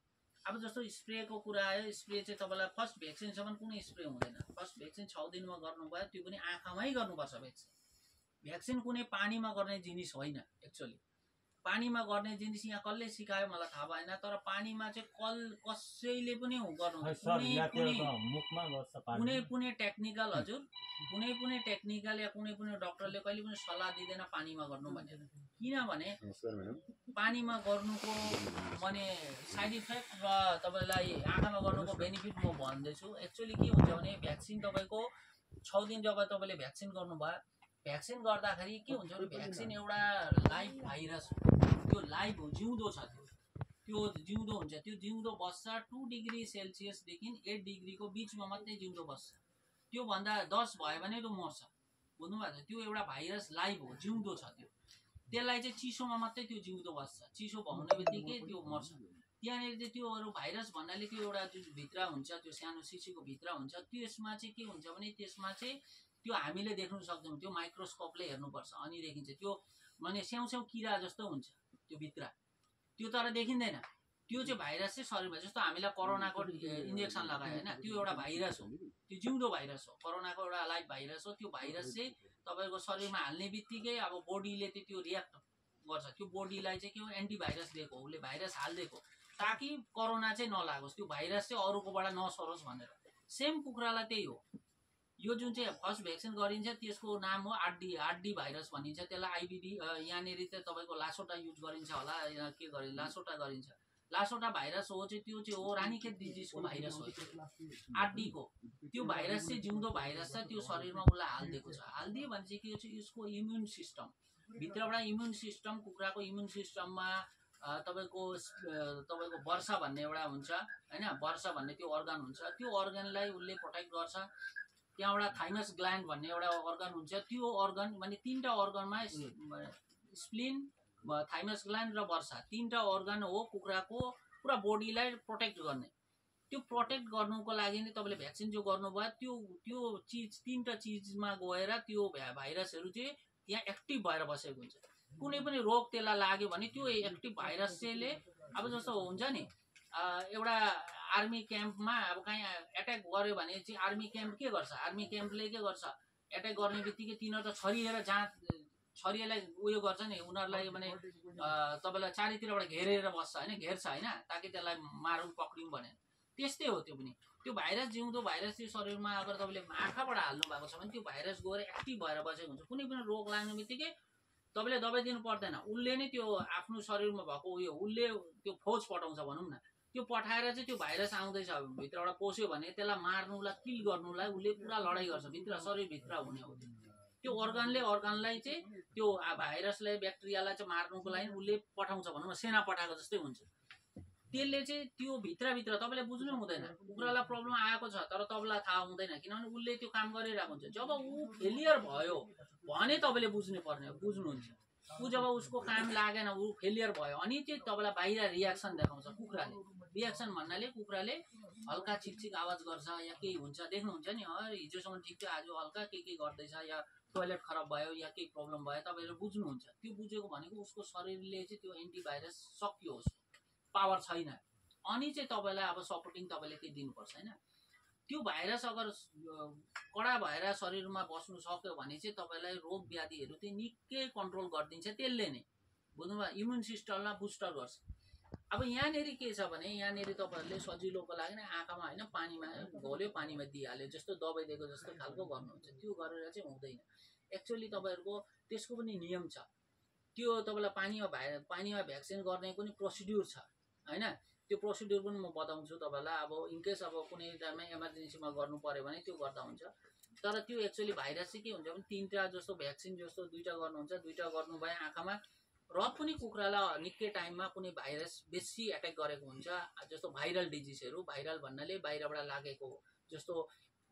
अब जस्तो स्प्रेको कुरा आयो, स्प्रे चाहिँ तपाईलाई फर्स्ट भ्याक्सिनसम्म कुनै स्प्रे हुँदैन। फर्स्ट भ्याक्सिन 6 दिनमा गर्नुभयो, त्यो पनि आँखामै गर्नुपर्छ। भ्याक्सिन कुनै पानीमा गर्ने जिनिस होइन। एक्चुअली पानीमा गर्ने जिनिस यहाँ कसले सिकायो मलाई थाहा भएन, तर पानीमा चाहिँ कसैले पनि गर्नु कुनै टेक्निकल हजुर कुनै टेक्निकल या कुनै डाक्टरले कहिले पनि सल्लाह दिँदैन पानीमा गर्नु भनेर। किनभने पानीमा गर्नुको माने साइड इफेक्ट र तपाईलाई आँखामा गर्नुको बेनिफिट म भन्दैछु। एक्चुअली के हुन्छ भने भ्याक्सिन तपाईको 6 दिन जब तपाईले भ्याक्सिन गर्नुभयो भ्याक्सिन गर्दाखेरि के हुन्छ भने भ्याक्सिन एउटा लाइभ भाइरस हो, त्यो लाइभ हो, जिउँदो छ, त्यो जिउँदो हुन्छ, त्यो जिउँदो बस्छ 2 डिग्री सेल्सियसदेखि 8 डिग्रीको बिचमा मात्रै जिउँदो बस्छ। त्योभन्दा 10 भयो भने त्यो मर्छ, बुझ्नुभएको छ। त्यो एउटा भाइरस लाइभ हो, जिउँदो छ, त्यसलाई चाहिँ चिसोमा मात्रै त्यो जिउँदो बस्छ, चिसो भाउने बित्तिकै त्यो मर्छ। त्यहाँनिर चाहिँ त्यो अरू भाइरस भन्नाले त्यो एउटा जुन भित्र हुन्छ, त्यो सानो सिसीको भित्र हुन्छ, त्यसमा चाहिँ के हुन्छ भने त्यसमा चाहिँ त्यो हामीले देख्न सक्दैनौँ, त्यो माइक्रोस्कोपले हेर्नुपर्छ अनि देखिन्छ। त्यो माने स्याउ किरा जस्तो हुन्छ त्यो भित्र, त्यो तर देखिँदैन। त्यो चाहिँ भाइरस चाहिँ शरीरमा, जस्तो हामीलाई कोरोनाको इन्जेक्सन लगायो होइन, त्यो एउटा भाइरस हो, त्यो जिउँदो भाइरस हो, कोरोनाको एउटा लाइभ भाइरस हो। त्यो भाइरस चाहिँ तपाईँको शरीरमा हाल्ने बित्तिकै अब बडीले त्यो रियाक्ट गर्छ, त्यो बडीलाई चाहिँ के हो, एन्टिभाइरस दिएको, उसले भाइरस हालिदिएको ताकि कोरोना चाहिँ नलागोस्, त्यो भाइरस चाहिँ अरूकोबाट नसरोस् भनेर। सेम कुखुरालाई त्यही हो। यो जुन चाहिँ फर्स्ट भ्याक्सिन गरिन्छ त्यसको नाम हो आरडी भाइरस भनिन्छ, त्यसलाई आइबिडी। यहाँनिर चाहिँ तपाईँको लासोटा युज गरिन्छ होला, के गरिन्छ, लासोटा गरिन्छ। लासोटा भाइरस हो चाहिँ त्यो चाहिँ हो रानीखेत डिजिजको भाइरस हो, आरडीको। त्यो भाइरस चाहिँ जिउँदो भाइरस छ, त्यो शरीरमा उसलाई हालिदिएको छ। हालिदियो भने चाहिँ के हो, यसको इम्युन सिस्टम भित्रबाट, इम्युन सिस्टम, कुखुराको इम्युन सिस्टममा तपाईँको वर्षा भन्ने एउटा हुन्छ होइन, वर्षा भन्ने त्यो अर्गन हुन्छ, त्यो अर्गनलाई उसले प्रोटेक्ट गर्छ। त्यहाँबाट थाइमस ग्ल्यान्ड भन्ने एउटा अर्गन हुन्छ, त्यो अर्गन माने 3टा अर्गनमा स्प्लिन, थाइमस ग्ल्यान्ड र वर्षा 3टा अर्गन हो कुखुराको पुरा बडीलाई प्रोटेक्ट गर्ने। त्यो प्रोटेक्ट गर्नुको लागि नै तपाईँले भ्याक्सिन जो गर्नुभयो त्यो चिज 3टा चिजमा गएर त्यो भाइरसहरू चाहिँ त्यहाँ एक्टिभ भएर बसेको हुन्छ। कुनै पनि रोग त्यसलाई लाग्यो भने त्यो एक्टिभ भाइरस चाहिँले, अब जस्तो हुन्छ नि एउटा आर्मी क्याम्पमा अब कहीँ एट्याक गर्यो भने चाहिँ आर्मी क्याम्प के गर्छ, आर्मी क्याम्पले के गर्छ, एट्याक गर्ने बित्तिकै तिनीहरू त छरिएलाई उयो गर्छ नि, उनीहरूलाई माने तपाईँलाई चारैतिरबाट घेरेर बस्छ होइन, घेर्छ होइन, ताकि त्यसलाई मारौँ पक्रिउँ भनेर। त्यस्तै हो त्यो पनि। त्यो भाइरस, जिउँदो भाइरस त्यो शरीरमा अगर तपाईँले आँखाबाट हाल्नु भएको छ भने त्यो भाइरस गएर एक्टिभ भएर बसेको हुन्छ। कुनै पनि रोग लाग्ने बित्तिकै तपाईँले दबाई दिनु पर्दैन, उसले नै त्यो आफ्नो शरीरमा भएको उयो उसले त्यो फौज पठाउँछ भनौँ न, त्यो पठाएर चाहिँ त्यो भाइरस आउँदैछ भित्रबाट पस्यो भने त्यसलाई मार्नुलाई, किल गर्नुलाई उसले पुरा लडाइँ गर्छ, भित्र शरीरभित्र हुने हो। त्यो अर्गनलाई चाहिँ त्यो भाइरसलाई, ब्याक्टेरियालाई चाहिँ मार्नुको लागि उसले पठाउँछ भनौँ न, सेना पठाएको जस्तै हुन्छ। त्यसले चाहिँ त्यो भित्रभित्र तपाईँले बुझ्नु हुँदैन, कुखुरालाई प्रब्लम आएको छ तर तपाईँलाई थाहा हुँदैन, किनभने उसले त्यो काम गरिरहेको हुन्छ। जब ऊ फेलियर भयो भने तपाईँले बुझ्नुहुन्छ। ऊ जब उसको काम लागेन, ऊ फेलियर भयो अनि चाहिँ तपाईँलाई बाहिर रियाक्सन देखाउँछ कुखुराले। रियाक्सन भन्नाले कुखुराले हल्का छिकछिक आवाज गर्छ या केही हुन्छ, देख्नुहुन्छ नि, हिजोसम्म ठिक थियो, आज हल्का के गर्दैछ, या टोइलेट खराब भयो या केही प्रब्लम भयो, तपाईँले बुझ्नुहुन्छ। त्यो बुझेको भनेको उसको शरीरले चाहिँ त्यो एन्टिभाइरस सकियो, पावर छैन, अनि चाहिँ तपाईँलाई अब सपोर्टिङ तपाईँले के दिनुपर्छ होइन। त्यो भाइरस अगर कडा भएर शरीरमा बस्नु सक्यो भने चाहिँ तपाईँलाई रोग व्याधिहरू चाहिँ निकै कन्ट्रोल गरिदिन्छ त्यसले नै, बुझ्नुभयो। इम्युन सिस्टमलाई बुस्टर गर्छ। अब यहाँनिर के छ भने यहाँनिर तपाईँहरूले सजिलोको लागि नै आँखामा होइन, पानीमा घोल्यो, पानीमा दिइहाल्यो, जस्तो दबाई दिएको जस्तो खालको गर्नुहुन्छ। त्यो गरेर चाहिँ हुँदैन। एक्चुअली तपाईँहरूको त्यसको पनि नियम छ। त्यो तपाईँलाई पानीमा भ्याक्सिन गर्ने पनि प्रोसिड्युर छ होइन। त्यो प्रोसिड्युर पनि म बताउँछु तपाईँलाई। अब इनकेस अब कुनै टाइममा इमर्जेन्सीमा गर्नु पर्यो भने त्यो गर्दा हुन्छ। तर त्यो एक्चुअली भाइरस चाहिँ के हुन्छ भने 3टा जस्तो भ्याक्सिन जस्तो 2टा गर्नुहुन्छ, 2टा गर्नुभयो आँखामा, र पनि कुखुरालाई निकै टाइममा कुनै भाइरस बेसी एट्याक गरेको हुन्छ। जस्तो भाइरल डिजिजहरू, भाइरल भन्नाले बाहिरबाट लागेको, जस्तो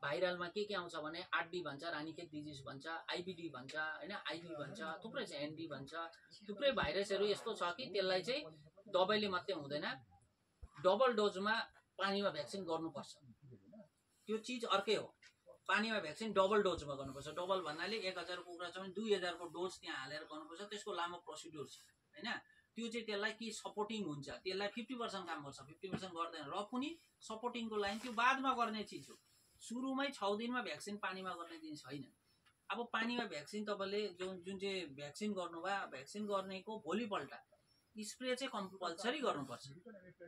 भाइरलमा के आउँछ भने आरडी भन्छ, रानीखेत डिजिज भन्छ, आइबिडी भन्छ होइन, आइबी भन्छ, थुप्रै छ, एनडी भन्छ। थुप्रै भाइरसहरू यस्तो छ कि त्यसलाई चाहिँ दबाईले मात्रै हुँदैन, डबल डोजमा पानीमा भ्याक्सिन गर्नुपर्छ। त्यो चिज अर्कै हो। पानीमा भ्याक्सिन डबल डोजमा गर्नुपर्छ। डबल भन्नाले 1000 कुखुरा छ भने 2000 को डोज त्यहाँ हालेर गर्नुपर्छ। त्यसको लामो प्रोसिड्युर छ होइन। त्यो चाहिँ त्यसलाई के सपोर्टिङ हुन्छ, त्यसलाई 50% काम गर्छ, 50% गर्दैन, र पनि सपोर्टिङको लागि त्यो बादमा गर्ने चिज हो। सुरुमै 6 दिनमा भ्याक्सिन पानीमा गर्ने दिन छैन। अब पानीमा भ्याक्सिन तपाईँले जुन चाहिँ भ्याक्सिन गर्नुभयो, भ्याक्सिन गर्नेको भोलिपल्ट स्प्रे चाहिँ कम्पलसरी गर्नुपर्छ।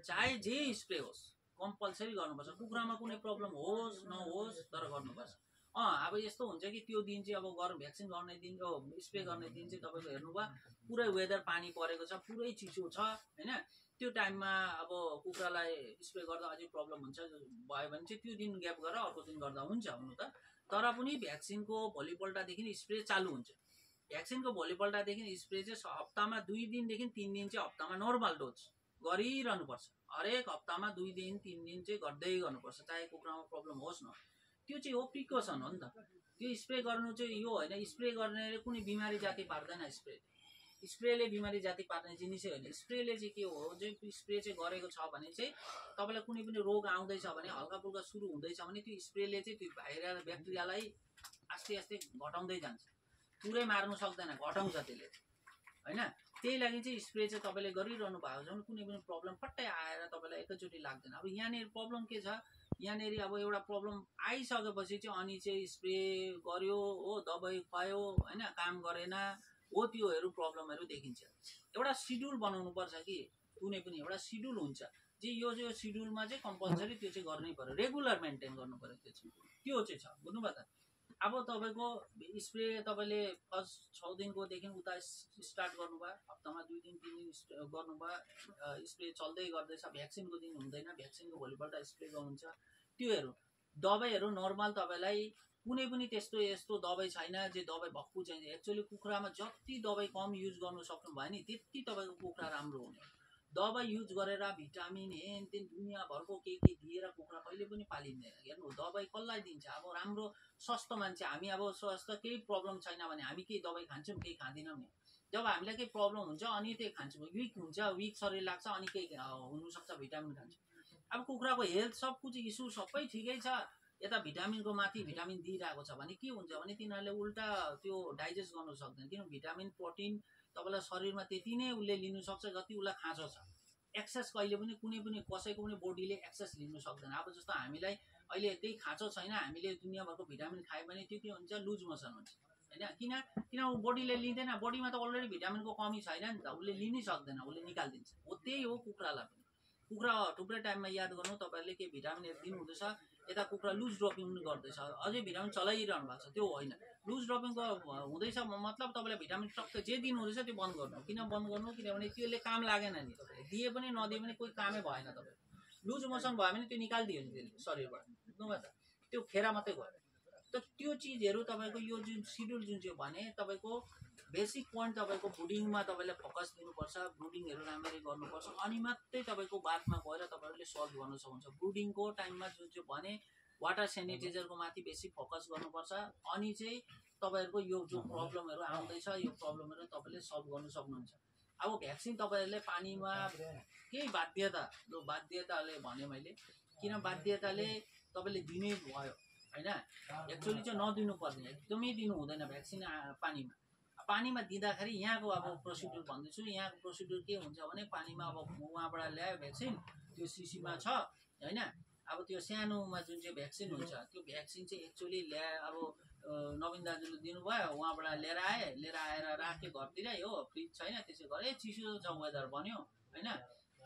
चाहे जे स्प्रे होस् कम्पलसरी गर्नुपर्छ। कुखुरामा कुनै प्रब्लम होस् नहोस् तर गर्नुपर्छ। अब यस्तो हुन्छ कि त्यो दिन चाहिँ अब भ्याक्सिन गर्ने दिन, स्प्रे गर्ने दिन चाहिँ तपाईँको हेर्नुभयो पुरै वेदर पानी परेको छ, पुरै चिसो छ होइन, त्यो टाइममा अब कुखुरालाई स्प्रे गर्दा अझै प्रब्लम हुन्छ भयो भने चाहिँ त्यो दिन ग्याप गरेर अर्को दिन गर्दा हुन्छ हुनु त। तर पनि भ्याक्सिनको भोलिपल्टदेखि स्प्रे चालु हुन्छ। भ्याक्सिनको भोलिपल्टदेखि स्प्रे चाहिँ हप्तामा 2 दिनदेखि 3 दिन चाहिँ हप्तामा नर्मल डोज गरिरहनुपर्छ। हरेक हप्तामा 2 दिन 3 दिन चाहिँ गर्दै गर्नुपर्छ, चाहे कुखुरामा प्रब्लम होस् न। त्यो चाहिँ हो प्रिकसन हो नि त। त्यो स्प्रे गर्नु चाहिँ यो होइन स्प्रे गर्नेले कुनै बिमारी जाति पार्दैन। स्प्रेले बिमारी जाति पार्ने जिनिसै होइन। स्प्रेले चाहिँ के हो चाहिँ स्प्रे चाहिँ गरेको छ भने चाहिँ तपाईँलाई कुनै पनि रोग आउँदैछ भने हल्का फुल्का सुरु हुँदैछ भने त्यो स्प्रेले चाहिँ त्यो भाइरल ब्याक्टेरियालाई आस्ते आस्ते घटाउँदै जान्छ, पुरै मार्नु सक्दैन, घटाउँछ त्यसले होइन। त्यही लागि चाहिँ स्प्रे चाहिँ तपाईँले गरिरहनु भएको छ भने कुनै पनि प्रब्लम फट्टै आएर तपाईँलाई एकैचोटि लाग्दैन। अब यहाँनिर प्रब्लम के छ, यहाँनिर अब एउटा प्रब्लम आइसकेपछि चाहिँ अनि चाहिँ स्प्रे गर्यो हो, दबाई खुवायो होइन, काम गरेन हो, त्योहरू प्रब्लमहरू देखिन्छ। एउटा सिड्युल बनाउनु पर्छ कि कुनै पनि एउटा सिड्युल हुन्छ जे यो सिड्युलमा चाहिँ कम्पलसरी त्यो चाहिँ गर्नै पर्यो, रेगुलर मेन्टेन गर्नु पर्यो। त्यो चाहिँ छ बुझ्नुभयो त। अब तपाईँको स्प्रे तपाईँले फर्स्ट 6 दिनकोदेखि उता स्टार्ट गर्नुभयो, हप्तामा 2 दिन 3 दिन गर्नुभयो, स्प्रे चल्दै गर्दैछ, भ्याक्सिनको दिन हुँदैन, भ्याक्सिनको भोलिपल्ट स्प्रे गर्नुहुन्छ। त्योहरू दबाईहरू नर्मल तपाईँलाई कुनै पनि त्यस्तो यस्तो दबाई छैन जे दबाई भक्कु चाहिँ। एक्चुअली कुखुरामा जति दबाई कम युज गर्नु सक्नुभयो नि त्यति तपाईँको कुखुरा राम्रो हुने। दबाई युज गरेर भिटामिन हेन तेन दुनियाँभरको के दिएर कुखुरा कहिले पनि पालिँदैन। हेर्नु दबाई कसलाई दिन्छ, अब राम्रो स्वस्थ मान्छे हामी, अब स्वस्थ केही प्रब्लम छैन भने हामी केही दबाई खान्छौँ केही खाँदैनौँ नि। जब हामीलाई केही प्रब्लम हुन्छ अनि त्यही खान्छौँ, विक हुन्छ, विक शरीर लाग्छ अनि केही हुनसक्छ भिटामिन खान्छौँ। अब कुखुराको हेल्थ सब कुछ इस्यु सबै ठिकै छ, यता भिटामिनको माथि भिटामिन दिइरहेको छ भने के हुन्छ भने तिनीहरूले उल्टा त्यो डाइजेस्ट गर्नु सक्दैन। किन भिटामिन प्रोटिन तपाईँलाई शरीरमा त्यति नै उसले लिनु सक्छ जति उसलाई खाँचो छ। एक्सेस कहिले पनि कुनै पनि कसैको पनि बोडीले एक्सेस लिनु सक्दैन। अब जस्तो हामीलाई अहिले त्यही खाँचो छैन, हामीले दुनियाँभरको भिटामिन खायो भने त्यो के हुन्छ, लुज मोसन हुन्छ होइन। किन बोडीले लिँदैन, बोडीमा त अलरेडी भिटामिनको कमी छैन नि त, उसले लिनै सक्दैन, उसले निकालिदिन्छ। हो त्यही हो कुखुरालाई पनि। कुखुरा थुप्रै टाइममा याद गर्नु तपाईँहरूले के भिटामिनहरू दिनु हुँदैछ, यता कुखुरा लुज ड्रपिङ पनि गर्दैछ, अझै भिटामिन चलाइरहनु भएको छ, त्यो होइन। लुज ड्रपिङ हुँदैछ मतलब तपाईँले भिटामिन टक्क जे दिनु हुँदैछ त्यो बन्द गर्नु। किन बन्द गर्नु, किनभने त्यसले काम लागेन नि, तपाईँले दिए पनि नदिए पनि कोही कामै भएन। तपाईँ लुज मोसन भयो भने त्यो निकालिदियो नि त्यसले शरीरबाट, बुझ्नुभयो त, त्यो खेरा मात्रै गयो। त त्यो चिजहरू तपाईँको यो जुन सिड्युल जुन चाहिँ भने तपाईँको बेसिक पोइन्ट तपाईँको ब्रुडिङमा तपाईँले फोकस दिनुपर्छ, ब्रुडिङहरू राम्ररी गर्नुपर्छ, अनि मात्रै तपाईँको बादमा गएर तपाईँहरूले सल्भ गर्न सक्नुहुन्छ। ब्रुडिङको टाइममा जुन चाहिँ भने वाटर सेनिटाइजरको माथि बेसी फोकस गर्नुपर्छ, अनि चाहिँ तपाईँहरूको यो जो प्रब्लमहरू आउँदैछ यो प्रब्लमहरू तपाईँले सल्भ गर्न सक्नुहुन्छ। अब भ्याक्सिन तपाईँहरूले पानीमा केही बाध्यताले भने मैले, किन बाध्यताले तपाईँले दिनै भयो होइन। एक्चुअली चाहिँ नदिनु पर्ने, एकदमै दिनु हुँदैन भ्याक्सिन पानीमा दिँदाखेरि। यहाँको अब प्रोसिड्युर भन्दैछु, यहाँको प्रोसिड्युर के हुन्छ भने पानीमा अब उहाँबाट ल्यायो भ्याक्सिन, त्यो सिसीमा छ होइन। अब त्यो सानोमा जुन चाहिँ भ्याक्सिन हुन्छ त्यो भ्याक्सिन चाहिँ एक्चुअली अब नवीन दाजुले दिनुभयो, उहाँबाट लिएर आएर राख्यो घरतिर, हो फ्रिज छैन, त्यसै गरे चिसो छ वेदर भन्यो होइन।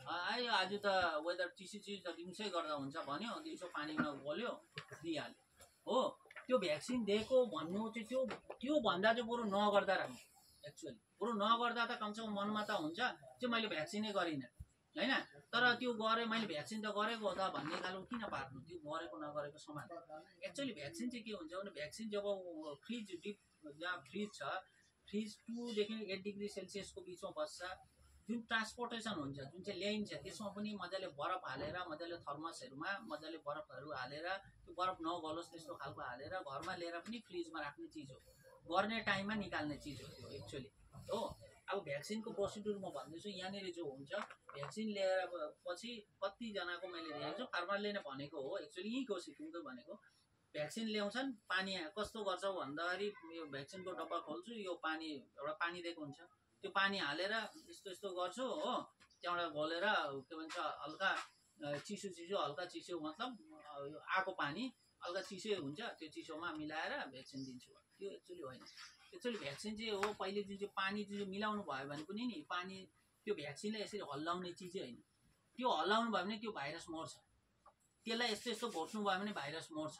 आयो आज त वेदर चिसो छ दिउँसै गर्दा हुन्छ भन्यो, दिउँसो पानीमा बोल्यो दिइहाल्यो हो। त्यो भ्याक्सिन दिएको भन्नु चाहिँ त्यो भन्दा चाहिँ बरु नगर्दा राम्रो। एक्चुअली बरु नगर्दा त कमसेकम मनमा त हुन्छ चाहिँ मैले भ्याक्सिनै गरिनँ होइन, तर त्यो गरेँ मैले भ्याक्सिन त गरेको हो त भन्ने खालको किन पार्नु, त्यो गरेको नगरेको समान। एक्चुअली भ्याक्सिन चाहिँ के हुन्छ भने भ्याक्सिन जब फ्रिज डिप जहाँ फ्रिज छ, फ्रिज 2 देखि 8 डिग्री सेल्सियसको बिचमा बस्छ, जुन ट्रान्सपोर्टेसन हुन्छ जुन चाहिँ ल्याइन्छ त्यसमा पनि मजाले बरफ हालेर, मजाले थर्मसहरूमा मजाले बरफहरू हालेर, त्यो बरफ नगलोस् त्यस्तो खालको हालेर घरमा लिएर पनि फ्रिजमा राख्ने चिज हो, गर्ने टाइममा निकाल्ने चिज हो त्यो एक्चुअली हो। अब भ्याक्सिनको प्रोसिड्युर म भन्दैछु, यहाँनिर जो हुन्छ भ्याक्सिन ल्याएर पछि कतिजनाको मैले देखेको छु, फार्मरले नै भनेको हो एक्चुअली, यहीँको सिक्किमकै भनेको, भ्याक्सिन ल्याउँछन् पानी कस्तो गर्छ भन्दाखेरि यो भ्याक्सिनको डब्बा खोल्छु, यो पानी एउटा पानी दिएको हुन्छ, त्यो पानी हालेर यस्तो गर्छु हो, त्यहाँबाट घोलेर के भन्छ हल्का चिसो हल्का चिसो मतलब आएको पानी हल्का चिसो हुन्छ, त्यो चिसोमा मिलाएर भ्याक्सिन दिन्छु। त्यो एक्चुअली होइन। एक्चुअली भ्याक्सिन चाहिँ हो पहिले जुन चाहिँ पानी जुन चाहिँ मिलाउनु भयो भने पनि नि पानी त्यो भ्याक्सिनलाई यसरी हल्लाउने चिजै होइन। त्यो हल्लाउनु भयो भने त्यो भाइरस मर्छ, त्यसलाई यस्तो घोट्नु भयो भने भाइरस मर्छ,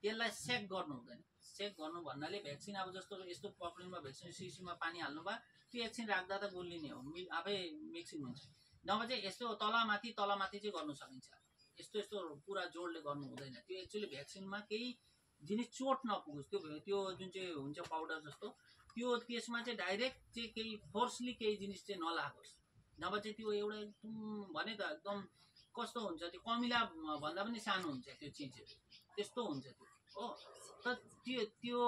त्यसलाई सेक गर्नु हुँदैन। सेक गर्नु भन्नाले भ्याक्सिन अब जस्तो यस्तो पक्रिनुमा भ्याक्सिन सिसीमा पानी हाल्नु भयो, त्यो एकछिन राख्दा त गोलिने हो, आफै मिक्सिङ हुन्छ। नभए चाहिँ यस्तो तलमाथि चाहिँ गर्नु सकिन्छ, यस्तो पुरा जोडले गर्नु हुँदैन। त्यो एक्चुअली भ्याक्सिनमा केही जिनिस चोट नपुगोस्, त्यो जुन चाहिँ हुन्छ पाउडर जस्तो, त्यो त्यसमा चाहिँ डाइरेक्ट चाहिँ केही फोर्सली केही जिनिस चाहिँ नलागोस्। नभए चाहिँ त्यो एउटा एकदम भने त एकदम कस्तो हुन्छ, त्यो कमिला भन्दा पनि सानो हुन्छ त्यो चिजहरू, त्यस्तो हुन्छ त्यो हो। त त्यो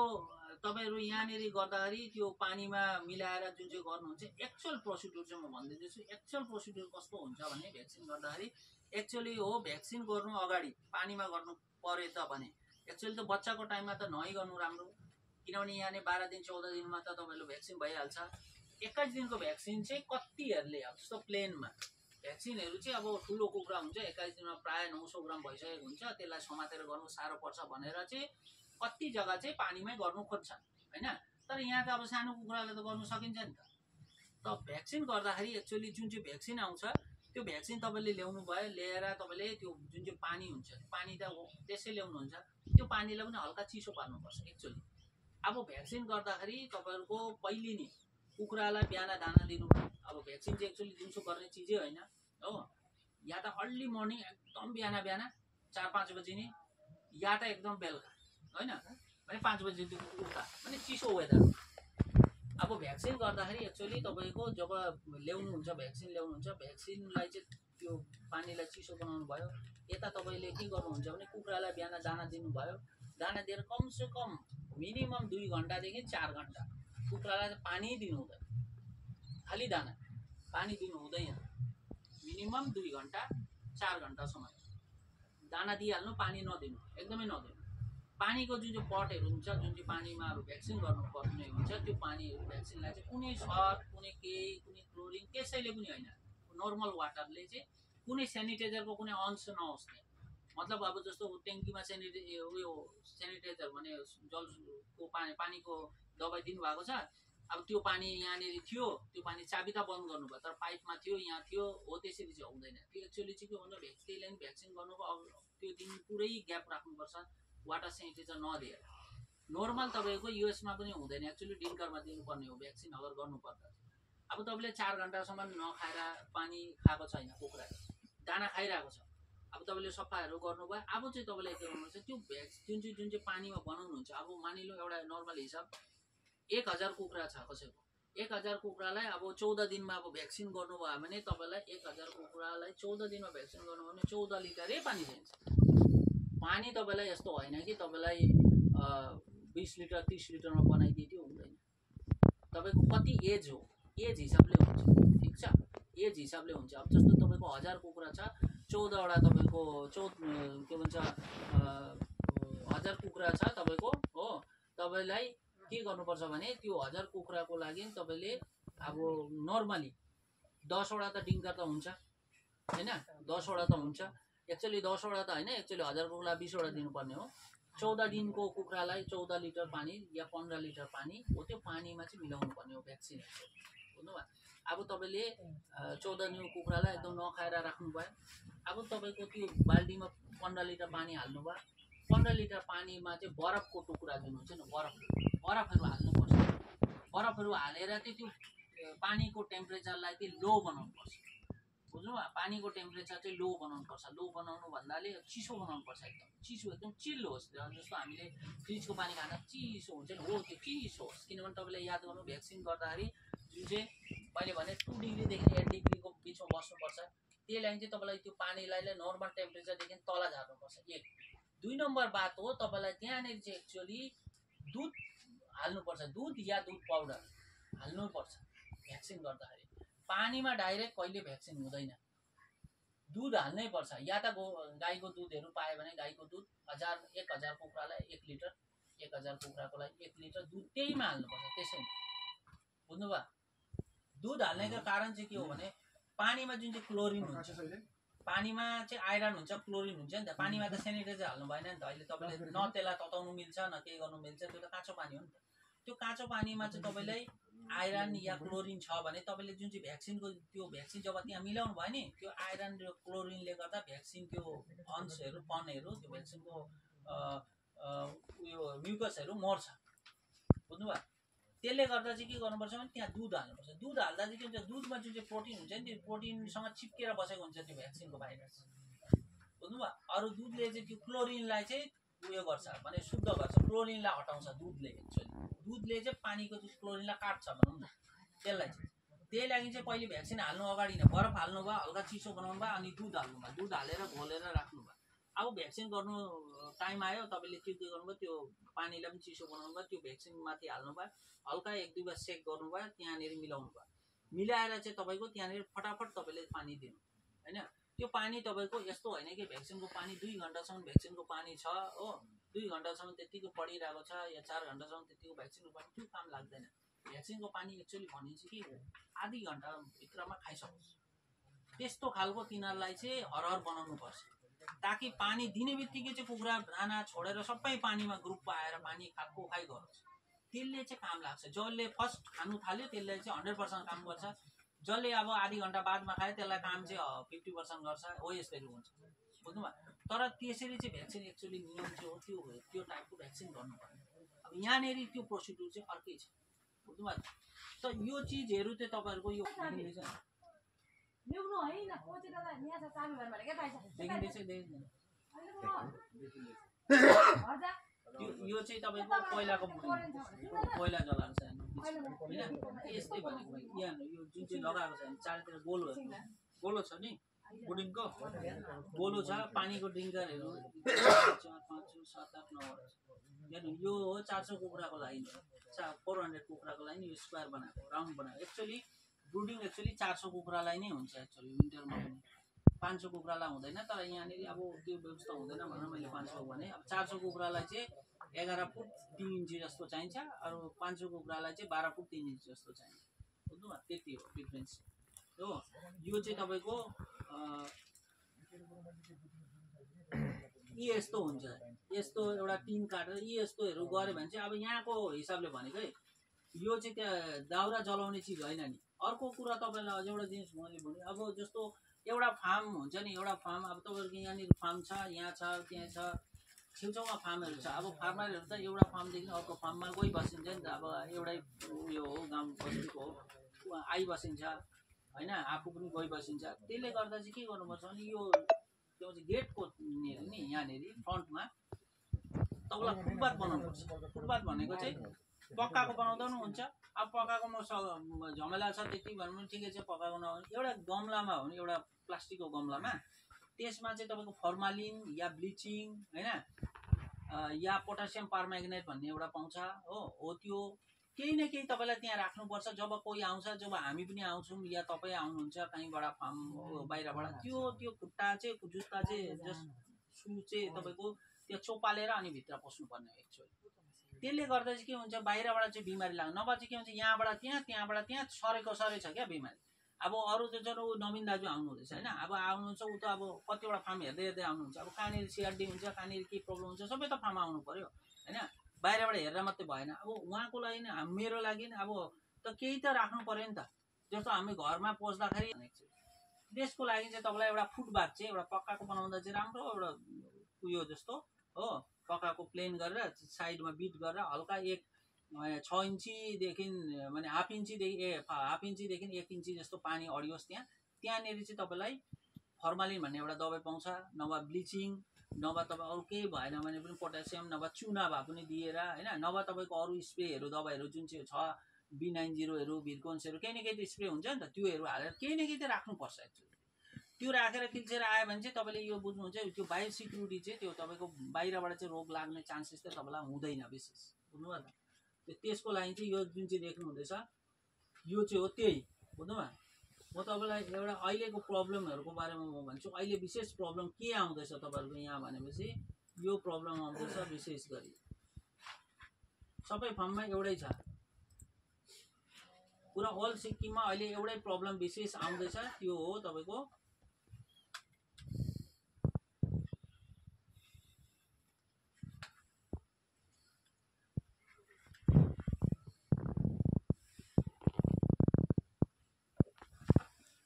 तपाईँहरू यहाँनिर गर्दाखेरि त्यो पानीमा मिलाएर जुन चाहिँ गर्नुहुन्छ एक्चुअल प्रोसिड्युर चाहिँ म भनिदिँदैछु। एक्चुअल प्रोसिड्युर कस्तो हुन्छ भने भ्याक्सिन गर्दाखेरि एक्चुअली हो भ्याक्सिन गर्नु अगाडि पानीमा गर्नु परे त भने एक्चुअली त बच्चाको टाइममा त नही गर्नु राम्रो, किनभने यहाँनिर 12 दिन 14 दिनमा त तपाईँहरू भ्याक्सिन भइहाल्छ। 21 दिनको भ्याक्सिन चाहिँ कतिहरूले अब जस्तो प्लेनमा भ्याक्सिनहरू चाहिँ अब ठुलो कुखुरा हुन्छ 21 दिनमा प्रायः 900 ग्राम भइसकेको हुन्छ, त्यसलाई समातेर गर्नु साह्रो पर्छ भनेर चाहिँ कति जग्गा चाहिँ पानीमै गर्नु खोज्छन् होइन। तर यहाँ त अब सानो कुखुराले त गर्नु सकिन्छ नि त। त भ्याक्सिन गर्दाखेरि एक्चुअली जुन चाहिँ भ्याक्सिन आउँछ त्यो भ्याक्सिन तपाईँले ल्याउनु भयो, ल्याएर तपाईँले त्यो जुन चाहिँ पानी हुन्छ पानी त त्यसै ल्याउनुहुन्छ, त्यो पानीलाई पनि हल्का चिसो पार्नुपर्छ एक्चुअली। अब भ्याक्सिन गर्दाखेरि तपाईँहरूको पहिले नि कुखुरालाई बिहान दाना दिनु, अब भ्याक्सिन चाहिँ एक्चुअली दिउँसो गर्ने चिजै होइन हो। या त अर्ली मर्निङ एकदम बिहान 4-5 बजी नि, या त एकदम बेलुका होइन भने 5 बजी उता भने चिसो वेदर। अब भ्याक्सिन गर्दाखेरि एक्चुअली तपाईँको जब ल्याउनुहुन्छ भ्याक्सिन ल्याउनुहुन्छ, भ्याक्सिनलाई चाहिँ त्यो पानीलाई चिसो बनाउनु भयो, यता तपाईँले के गर्नुहुन्छ भने कुखुरालाई बिहान दाना दिनुभयो, दाना दिएर कमसेकम मिनिमम 2 घन्टादेखि 4 घन्टा कुखुरालाई पानी दिनु हुँदैन, खालि दाना पानी दिनु हुँदैन। मिनिमम 2 घन्टा 4 घन्टासम्म दाना दिइहाल्नु, पानी नदिनु, एकदमै नदिनु। पानीको जुन चाहिँ पटहरू हुन्छ जुन चाहिँ पानीमा भ्याक्सिन गर्नुपर्ने हुन्छ त्यो पानीहरू भ्याक्सिनलाई चाहिँ कुनै सर्फ कुनै कुनै क्लोरिन त्यसैले पनि होइन, नर्मल वाटरले चाहिँ कुनै सेनिटाइजरको कुनै अंश नहोस्। मतलब अब जस्तो ट्याङ्कीमा सेनिटाइजर भने जलको पानीको दबाई दिनुभएको छ, अब त्यो पानी यहाँनिर थियो, त्यो पानी चाबी त बन्द गर्नुभयो तर पाइपमा थियो यहाँ थियो हो, त्यसरी चाहिँ हुँदैन। त्यो एक्चुअली चाहिँ के भन्दा त्यसले भ्याक्सिन गर्नुको त्यो दिन पुरै ग्याप राख्नुपर्छ वाटर सेनिटाइजर नदिएर। नर्मल तपाईँको युएसमा पनि हुँदैन एक्चुअली, डिङ्करमा दिनुपर्ने हो भ्याक्सिन अगर गर्नुपर्दा। अब तपाईँले 4 घन्टासम्म नखाएर पानी खाएको छैन कुखुरा, दाना खाइरहेको छ, अब तपाईँले सफाहरू गर्नुभयो। अब चाहिँ तपाईँले के गर्नुपर्छ त्यो भ्याक्सिन जुन चाहिँ पानीमा बनाउनुहुन्छ, अब मानिलो एउटा नर्मल हिसाब 1000 कुखुरा छ कसैको, 1000 कुखुरालाई अब 14 दिनमा अब भ्याक्सिन गर्नुभयो भने तपाईँलाई 1000 कुखुरालाई 14 दिनमा भ्याक्सिन गर्नुभयो भने 14 लिटरै पानी चाहिन्छ। पानी तपाईँलाई यस्तो होइन कि तपाईँलाई 20 लिटर 30 लिटरमा बनाइदियो हुँदैन। तपाईँको कति एज हो, एज हिसाबले हुन्छ, ठिक छ, एज हिसाबले हुन्छ। अब जस्तो तपाईँको 1000 कुखुरा छ, 14वटा तपाईँको के भन्छ 1000 कुखुरा छ तपाईँको हो, तपाईँलाई के गर्नुपर्छ भने त्यो 1000 कुखुराको लागि तपाईँले अब नर्मली 10वटा त डिङ्कर त हुन्छ होइन, 10वटा त हुन्छ एक्चुअली, 10वटा त होइन एक्चुअली 1000 कुखुरा 20वटा दिनुपर्ने हो। 14 दिनको कुखुरालाई 14 लिटर पानी या 15 लिटर पानी हो, त्यो पानीमा चाहिँ मिलाउनु पर्ने हो भ्याक्सिन, बुझ्नुभयो। अब तपाईँले 14 दिनको कुखुरालाई एकदम नखाएर राख्नुभयो, अब तपाईँको त्यो बाल्टीमा 15 लिटर पानी हाल्नुभयो, 15 लिटर पानीमा चाहिँ बरफको टुक्रा जुन हुन्छ नि बरफहरू हाल्नुपर्छ। बरफहरू हालेर चाहिँ त्यो पानीको टेम्परेचरलाई चाहिँ लो बनाउनुपर्छ, बुझ्नुभयो। पानीको टेम्परेचर चाहिँ लो बनाउनुपर्छ, लो बनाउनु भन्नाले चिसो बनाउनुपर्छ, एकदम चिसो, एकदम चिल्लो होस्। जस्तो हामीले फ्रिजको पानी खाँदा चिसो हुन्छ नि हो, त्यो चिसो होस्। किनभने तपाईँले याद गर्नु भ्याक्सिन गर्दाखेरि जुन चाहिँ मैले भने 2 डिग्रीदेखि 8 डिग्रीको बिचमा बस्नुपर्छ, त्यही लागि चाहिँ तपाईँलाई त्यो पानीलाई नर्मल टेम्परेचरदेखि तल झार्नुपर्छ। 1 2 नम्बर बात हो तपाईँलाई त्यहाँनिर चाहिँ एक्चुअली दुध हाल्नुपर्छ, दुध या दुध पाउडर हाल्नुपर्छ भ्याक्सिन गर्दाखेरि। पानीमा डाइरेक्ट कहिले भ्याक्सिन हुँदैन, दुध हाल्नै पर्छ। या त गाईको दुधहरू पायो भने गाईको दुध 1000 कुखुरालाई 1 लिटर, 1000 कुखुराको लागि 1 लिटर दुध त्यहीमा हाल्नुपर्छ, त्यसैमा, बुझ्नुभयो। दुध हाल्नेको कारण चाहिँ के हो भने पानीमा जुन चाहिँ क्लोरिन हुन्छ, पानीमा चाहिँ आइरन हुन्छ, क्लोरिन हुन्छ नि त। पानीमा त सेनिटाइजर हाल्नु भएन नि त, अहिले तपाईँले न त्यसलाई तताउनु मिल्छ न केही गर्नु मिल्छ, त्यो त काँचो पानी हो नि त। त्यो काँचो पानीमा चाहिँ तपाईँलाई आइरन या क्लोरिन छ भने तपाईँले जुन चाहिँ भ्याक्सिनको त्यो भ्याक्सिन जब त्यहाँ मिलाउनु भयो नि, त्यो आइरन र क्लोरिनले गर्दा भ्याक्सिन त्यो अंशहरू कणहरू त्यो भ्याक्सिनको उयो म्युकसहरू मर्छ, बुझ्नुभयो। त्यसले गर्दा चाहिँ के गर्नुपर्छ भने त्यहाँ दुध हाल्नुपर्छ। दुध हाल्दा चाहिँ के हुन्छ, दुधमा जुन चाहिँ प्रोटिन हुन्छ नि त्यो प्रोटिनसँग चिप्केर बसेको हुन्छ त्यो भ्याक्सिनको भाइरस, बुझ्नुभयो। अरू दुधले चाहिँ त्यो क्लोरिनलाई चाहिँ उयो गर्छ भने शुद्ध गर्छ, क्लोरिनलाई हटाउँछ दुधले। एक्चुअली दुधले चाहिँ पानीको त्यो क्लोरिनलाई काट्छ भनौँ न त्यसलाई चाहिँ। त्यही लागि चाहिँ पहिले भ्याक्सिन हाल्नु अगाडि नै बरफ हाल्नु भयो, हल्का चिसो बनाउनु भयो, अनि दुध हाल्नु भयो, दुध हालेर घोलेर राख्नु भयो। अब भ्याक्सिन गर्नु टाइम आयो तपाईँले के गर्नुभयो, त्यो पानीलाई पनि चिसो बनाउनु भयो, त्यो भ्याक्सिन माथि हाल्नु भयो, हल्का 1-2 बार सेक गर्नुभयो, त्यहाँनिर मिलाउनु भयो। मिलाएर चाहिँ तपाईँको त्यहाँनिर फटाफट तपाईँले पानी दिनु होइन। त्यो पानी तपाईँको यस्तो होइन कि भ्याक्सिनको पानी 2 घन्टासम्म भ्याक्सिनको पानी छ हो, 2 घन्टासम्म त्यतिको पडिरहेको छ या 4 घन्टासम्म त्यतिको भ्याक्सिनको पानी, त्यो काम लाग्दैन। भ्याक्सिनको पानी एक्चुअली भनिन्छ कि आधी घन्टाभित्रमा खाइसकोस्, त्यस्तो खालको तिनीहरूलाई चाहिँ हरहर बनाउनुपर्छ, ताकि पानी दिने बित्तिकै चाहिँ कुखुरा दाना छोडेर सबै पानीमा ग्रुप आएर पानी खाएको खाइ गरोस्। त्यसले चाहिँ काम लाग्छ। जसले फर्स्ट खानु थाल्यो त्यसले चाहिँ 100% काम गर्छ, जसले अब आधी घन्टा बादमा खायो त्यसलाई काम चाहिँ 50% गर्छ, हो यसरी हुन्छ, बुझ्नुभयो। तर त्यसरी चाहिँ भ्याक्सिन एक्चुअली नियम चाहिँ हो त्यो टाइपको भ्याक्सिन गर्नुपर्ने। अब यहाँनिर त्यो प्रोसिड्युर चाहिँ अर्कै छ, बुझ्नुभयो। त यो चिजहरू चाहिँ तपाईँहरूको यो यो चाहिँ तपाईँको पहिलाको पहिला जलाएको छ होइन, यस्तै भनेको यहाँ यो जुन चाहिँ लगाएको छ चारतिर गोलो छ नि, बुडिङको गोलो छ, पानीको ड्रिङ्करहरू 4, 5, 7, 8, 9 हेर्नु। यो हो 400 कुखुराको लाइन, 400 कुखुराको लाइन, यो स्क्वायर बनाएको राउन्ड बनाएको। एक्चुअली ब्रुडिङ एक्चुअली 400 कुखुरालाई नै हुन्छ एक्चुअली विन्टरमा पनि, 500 कुखुरालाई हुँदैन। तर यहाँनिर अब त्यो व्यवस्था हुँदैन भनेर मैले 500 भने। अब 400 कुखुरालाई चाहिँ 11 फुट 3 इन्ची जस्तो चाहिन्छ, अरू 500 कुखुरालाई चाहिँ 12 फुट 3 इन्ची जस्तो चाहिन्छ, बुझ्नुभयो। त्यति हो डिफ्रेन्स हो। यो चाहिँ तपाईँको यी यस्तो हुन्छ, यस्तो एउटा टिन काटेर यी यस्तोहरू गऱ्यो भने चाहिँ अब यहाँको हिसाबले भनेको है, यो चाहिँ त्यहाँ दाउरा जलाउने चिज होइन नि। अर्को कुरा तपाईँलाई अझ एउटा जिनिस मैले भने, अब जस्तो एउटा फार्म हुन्छ नि, एउटा फार्म अब तपाईँहरूको यहाँनिर फार्म छ, यहाँ छ, त्यहाँ छ, छेउछाउमा फार्महरू छ। अब फार्मरहरू त एउटा फार्मदेखि अर्को फार्ममा गइबसिन्छ नि त, अब एउटै उयो हो, गाउँ बस्तीको हो, आइबसिन्छ होइन, आफू पनि गइबसिन्छ। त्यसले गर्दा चाहिँ के गर्नुपर्छ भने यो त्यो चाहिँ गेटको नि यहाँनिर फ्रन्टमा तपाईँलाई फुटपाथ बनाउनुपर्छ। फुटपाथ भनेको चाहिँ पक्काको बनाउँदा पनि हुन्छ, अब पक्काको म झमेला छ त्यति भन्नु पनि ठिकै छ, पक्काको नभने एउटा गमलामा हो भने, एउटा प्लास्टिकको गमलामा, त्यसमा चाहिँ तपाईँको फर्मालिन या ब्लिचिङ होइन, या पोटासियम परम्याङ्गनेट भन्ने एउटा पाउँछ हो त्यो केही न केही तपाईँलाई त्यहाँ राख्नुपर्छ। जब कोही आउँछ, जब हामी पनि आउँछौँ या तपाईँ आउनुहुन्छ कहीँबाट फार्म बाहिरबाट, त्यो खुट्टा चाहिँ जुत्ता चाहिँ जस्ट सु चाहिँ तपाईँको त्यो चोपालेर अनि भित्र पस्नुपर्ने हो एक्चुअली। त्यसले गर्दा चाहिँ के हुन्छ, बाहिरबाट चाहिँ बिमारी लाग्छ, नभए चाहिँ के हुन्छ यहाँबाट त्यहाँ सरेको सरै छ क्या बिमारी। अब अरू त जब नवीन दाजु आउनुहुँदैछ होइन, अब आउनुहुन्छ ऊ त अब कतिवटा फार्म हेर्दै आउनुहुन्छ, अब कहाँनिर सिआरडी हुन्छ, कहाँनिर के प्रब्लम हुन्छ, सबै त फार्ममा आउनु पऱ्यो होइन, बाहिरबाट हेरेर मात्रै भएन। अब उहाँको लागि मेरो लागि अब त केही त राख्नु पऱ्यो नि त। जस्तो हामी घरमा पस्दाखेरि त्यसको लागि चाहिँ तपाईँलाई एउटा फुटबाथ चाहिँ एउटा पक्काको बनाउँदा चाहिँ राम्रो, एउटा उयो जस्तो हो, पक्काको प्लेन गरेर साइडमा बिट गरेर हल्का 6 इन्चीदेखि माने हाफ इन्चीदेखि 1 इन्ची जस्तो पानी अडियोस् त्यहाँनिर चाहिँ तपाईँलाई फर्मालिन भन्ने एउटा दबाई पाउँछ, नभए ब्लिचिङ, नभए तपाईँ अरू केही भएन भने पनि पोटासियम, नभए चुना भए पनि दिएर होइन, नभए तपाईँको अरू स्प्रेहरू दबाईहरू जुन चाहिँ छ B90हरू भिर्कोन्सहरू केही न केही त स्प्रे हुन्छ नि त, त्योहरू हालेर केही न केही त राख्नुपर्छ एक्चुअली। त्यो राखेर किल्चेर आयो भने चाहिँ तपाईँले यो बुझ्नुहुन्छ, त्यो बायोसिक्युरिटी चाहिँ त्यो तपाईँको बाहिरबाट चाहिँ रोग लाग्ने चान्सेस चाहिँ तपाईँलाई हुँदैन विशेष, बुझ्नुभयो त। त्यसको लागि चाहिँ यो जुन चाहिँ देख्नु हुँदैछ यो चाहिँ हो त्यही, बुझ्नुभयो। म तपाईँलाई एउटा अहिलेको प्रब्लमहरूको बारेमा म भन्छु। अहिले विशेष प्रब्लम के आउँदैछ तपाईँहरूको यहाँ भनेपछि यो प्रब्लम आउँदैछ विशेष गरी सबै फार्ममा एउटै छ, पुरा अल सिक्किममा अहिले एउटै प्रब्लम विशेष आउँदैछ, त्यो हो तपाईँको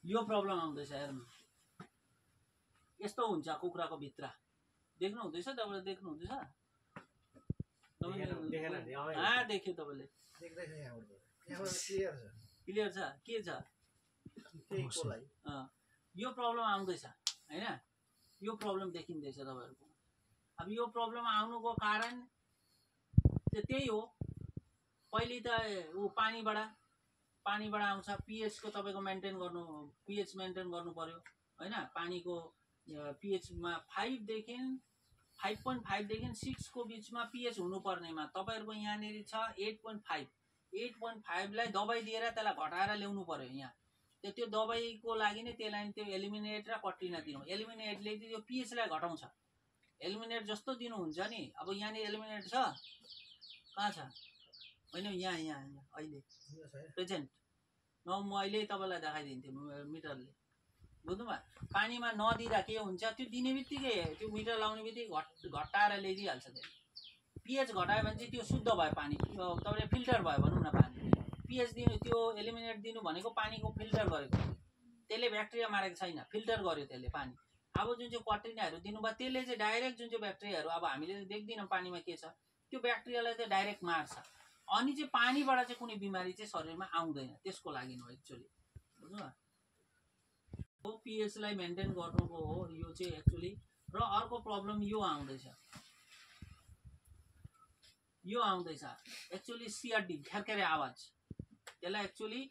यो प्रब्लम आउँदैछ। हेर्नु यस्तो हुन्छ कुखुराको भित्र, देख्नु हुँदैछ, तपाईँले देख्नु हुँदैछ देख्यो तपाईँले क्लियर छ के छ यो प्रब्लम आउँदैछ हैन यो प्रब्लम देखिँदैछ तपाईहरुको अब यो प्रब्लम आउनुको कारण त्यही हो पहिले त उ पानीबाट आउँछ पीएच को तपाईको मेन्टेन गर्नु पीएच मेन्टेन गर्नु पर्यो हैन पानीको पीएच मा 5 देखि 5.5 देखि 6 को बीचमा पीएच हुनु पर्नेमा तपाईहरुको यहाँ नेरी छ 8.5 लाई दबाई दिएर त्यसलाई घटाएर ल्याउनु पर्यो यहाँ त्यो दबाईको लागि नै त्यसलाई त्यो एलिमिनेट र कट्रिना दिनु एलिमिनेटले त्यो पीएच लाई घटाउँछ एलिमिनेट जस्तो दिनु हुन्छ नि अब यहाँ नि एलिमिनेट छ कहाँ छ हैन यहाँ अहिले प्रेजेन्ट न म अहिले तपाईलाई देखाइदिन्थे मिटरले बुझ्नुभयो पानीमा नदिँदा के हुन्छ त्यो दिने बित्तिकै त्यो मिटर लाउने बित्तिकै घटाएर ल्याइदिहाल्छ त्यसले पीएच घटायो भने चाहिँ त्यो शुद्ध भयो पानी तपाईले फिल्टर भयो भनौँ न पानी पीएच दिनु त्यो एलिमिनेट दिनु भनेको पानीको फिल्टर गरेको त्यसले ब्याक्टेरिया मारेको छैन फिल्टर गर्यो त्यसले पानी अब जुन चाहिँ क्वाट्रिनाहरु दिनुभयो त्यसले चाहिँ डाइरेक्ट जुन चाहिँ ब्याक्टेरियाहरु अब हामीले देख्दिनौं पानीमा के छ त्यो ब्याक्टेरियालाई चाहिँ डाइरेक्ट मार्छ अनि चाहिँ पानीबाट चाहिँ कुनै बिमारी चाहिँ शरीरमा आउँदैन त्यसको लागि हो एक्चुअली बुझ्नुभयो हो पीएच लाई मेन्टेन गर्नुको हो यो चाहिँ एक्चुअली र अर्को प्रब्लम यो आउँदैछ एक्चुअली सीआरडी खेरखेरे आवाज त्यसलाई एक्चुअली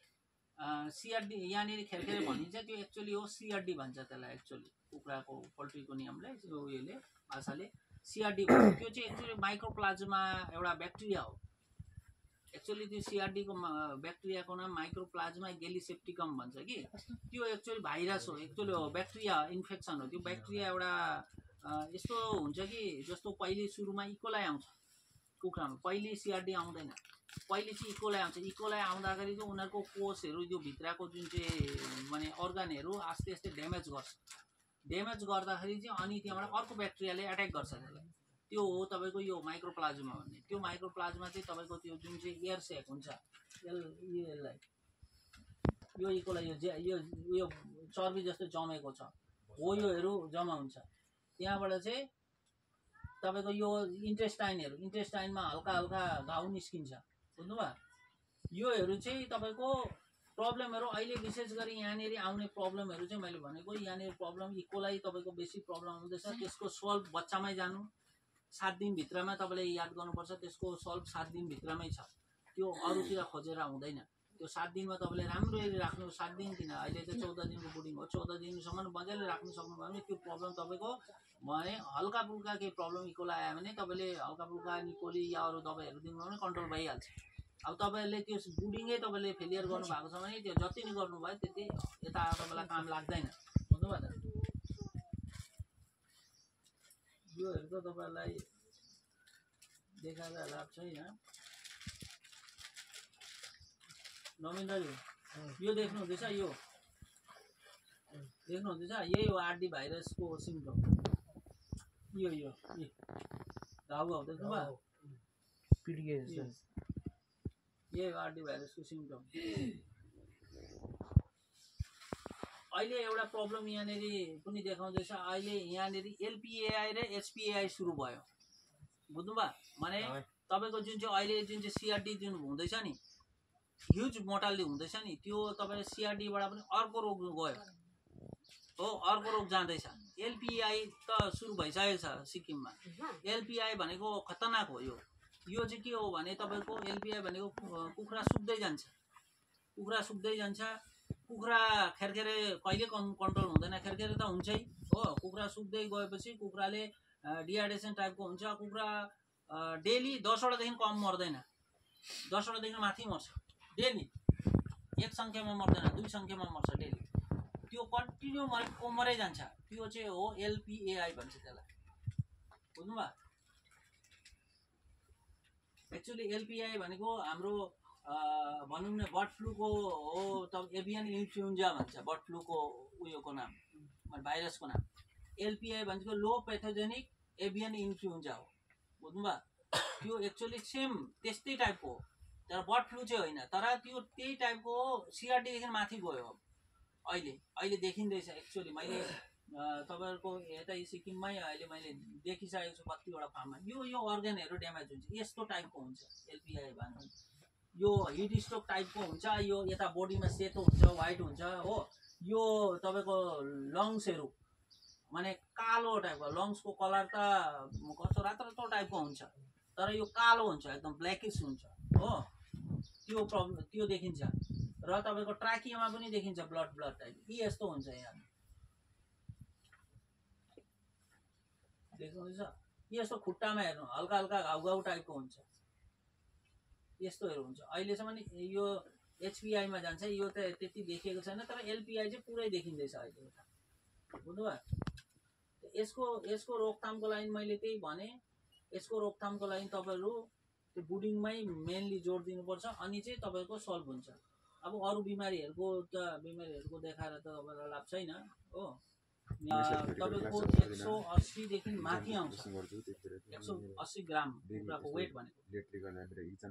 सीआरडी यहाँनिर खेरखेरे भनिन्छ त्यो एक्चुअली हो सीआरडी भन्छ त्यसलाई एक्चुअली कुखुराको पोल्ट्रीको नियमले उयोले भाषाले सीआरडी भन्छ त्यो चाहिँ एक्चुअली माइक्रोप्लाज्मा एउटा ब्याक्टेरिया हो एक्चुअली त्यो सीआरडी को ब्याक्टेरियाको नाम माइक्रोप्लाज्मा गेलिसेप्टिकम भन्छ कि त्यो एक्चुअली भाइरस हो एक्चुअली हो ब्याक्टेरिया इन्फेक्सन हो त्यो ब्याक्टेरिया एउटा यस्तो हुन्छ कि जस्तो पहिले सुरुमा इकोलाई आउँछ कुखुरामा पहिले सीआरडी आउँदैन पहिले चाहिँ इकोलाई आउँछ इकोलाई आउँदाखेरि चाहिँ उनीहरुको कोषहरु जो भित्रको जुन चाहिँ माने अर्गनहरु आस्ते आस्ते ड्यामेज गर्दाखेरि चाहिँ अनि त्यहाँबाट अर्को ब्याक्टेरियाले अट्याक गर्छ त्यसलाई त्यो हो तपाईको यो माइक्रोप्लाज्मा भन्ने त्यो माइक्रोप्लाज्मा चाहिँ तपाईको त्यो जुन चाहिँ एयर सेक हुन्छ यसलाई यो इकोलाई यो चर्बी जस्तो जमेको छ हो योहरु जम्मा हुन्छ त्यहाँबाट चाहिँ तपाईको यो इन्टेस्टाइनमा हल्का घाउ निस्किन्छ बुझ्नुभयो योहरु चाहिँ तपाईको प्रब्लमहरु अहिले विशेष गरी यहाँनेरि आउने प्रब्लमहरु चाहिँ मैले भनेको यहाँनेरि प्रब्लम इकोलाई तपाईको बेसी प्रब्लम आउँदैछ त्यसको सल्भ बच्चामै जानु 7 दिन भित्रमा तपाईले याद गर्नुपर्छ त्यसको सल्भ 7 दिन भित्रमै छ त्यो अरुतिर खोजेर हुँदैन त्यो 7 दिनमा तपाईले राम्ररी राख्नु 7 दिन किन अहिले चाहिँ 14 दिनको बुडिङ हो 14 दिनसम्म मजाले राख्नु सक्नु भयो भने त्यो प्रब्लम तपाईको भने हल्का फुल्का के प्रब्लम इकोलाई आयो भने तपाईले हल्का फुल्का निकोली या अरु दबाईहरु दिनु भने कन्ट्रोल भइहाल्छ अब तपाईहरुले त्यो बुडिङै तपाईले फेलियर गर्नु भएको छ भने त्यो जति नि गर्नु भयो त्यति यता तपाईलाई काम लाग्दैन बुझ्नुभयो त यो हेर्दा तपाईलाई देखाएर लाभ छ यहाँ नमिन्द्रजी यो देख्नु हुँदैछ यो देख्नु हुँदैछ यही हो आरडी भाइरसको सिम्पटम यो घाउ देख्नुभयो पिडिए यही हो आरडी भाइरसको सिम्पटम अहिले एउटा प्रब्लम यहाँनेरि पनि देखाउँदैछ अहिले यहाँनेरि एलपीएआई र एचपीएआई सुरु भयो बुझ्नुभयो माने तपाईको जुन चाहिँ अहिले जुन चाहिँ सीआरडी जुन हुँदैछ नि ह्युज मोर्टालिटी हुँदैछ नि त्यो तपाईले सीआरडी बाट पनि अर्को रोग गयो हो अर्को रोग जाँदैछ एलपीआई त सुरु भइसकेको छ सिक्किममा एलपीआई भनेको खतरनाक हो यो चाहिँ के हो भने तपाईको एलपीआई भनेको कुखुरा सुक्दै जान्छ कुखुरा खेरखेरे कहिले कन्ट्रोल हुँदैन खेरखेरे त हुन्छै हो कुखुरा सुक्दै गएपछि कुखुराले डिहाइड्रेसन टाइपको हुन्छ कुखुरा डेली 10 वटा देखि कम मर्दैन 10 वटा देखि माथि मर्छ डेली एक संख्यामा मर्दैन दुई संख्यामा मर्छ डेली त्यो कन्टिन्यू मरै जान्छ त्यो चाहिँ हो एलपीएआई भन्छ त्यसलाई बुझ्नुभयो एक्चुअली एलपीएआई भनेको हाम्रो भनौं न बर्ड फ्लूको हो त एभियन इन्फ्लुएन्जा भन्छ बर्ड फ्लूको उयोको नाम भाइरसको नाम एलपीआई भनेको लो पैथोजेनिक एभियन इन्फ्लुएन्जा हो बुझ्नुभयो त्यो एक्चुअली सेम त्यस्तै टाइपको हो तर बर्ड फ्लू चाहिँ होइन तर त्यो त्यही टाइपको सीआरडी देखि माथि गयो अहिले देखिँदैछ एक्चुअली मैले तपाईँहरूको यतै सिक्किममै अहिले मैले देखिसकेको छु कतिवटा फार्ममा यो अर्ग्यानहरू ड्यामेज हुन्छ यस्तो टाइपको हुन्छ एलपिआई भन्नु यो हिट स्ट्रोक टाइपको हुन्छ यो यता बडीमा सेतो हुन्छ व्हाइट हुन्छ हो यो तपाईँको लङ्सहरू माने कालो टाइपको लङ्सको कलर त कस्तो रातो टाइपको हुन्छ तर यो कालो हुन्छ एकदम ब्ल्याकिस हुन्छ हो त्यो प्रब्लम त्यो देखिन्छ र तपाईँको ट्राकियामा पनि देखिन्छ ब्लड टाइप यस्तो हुन्छ यहाँ देख्नुहुन्छ यस्तो खुट्टामा हेर्नु हल्का हल्का घाउ टाइपको हुन्छ यस्तोहरू हुन्छ अहिलेसम्म यो एचपिआईमा जान्छ यो त त्यति देखिएको छैन तर एलपिआई चाहिँ पुरै देखिँदैछ अहिले बुझ्नुभयो यसको रोकथामको लागि मैले त्यही भने यसको रोकथामको लागि तपाईँहरू त्यो बुडिङमै मेनली जोड दिनुपर्छ अनि चाहिँ तपाईँको सल्भ हुन्छ अब अरू बिमारीहरूको देखाएर त तपाईँलाई लाभ छैन हो तपाईँको 180 देखि माथि आउँछ 180 ग्राम कुखुराको वेट भनेको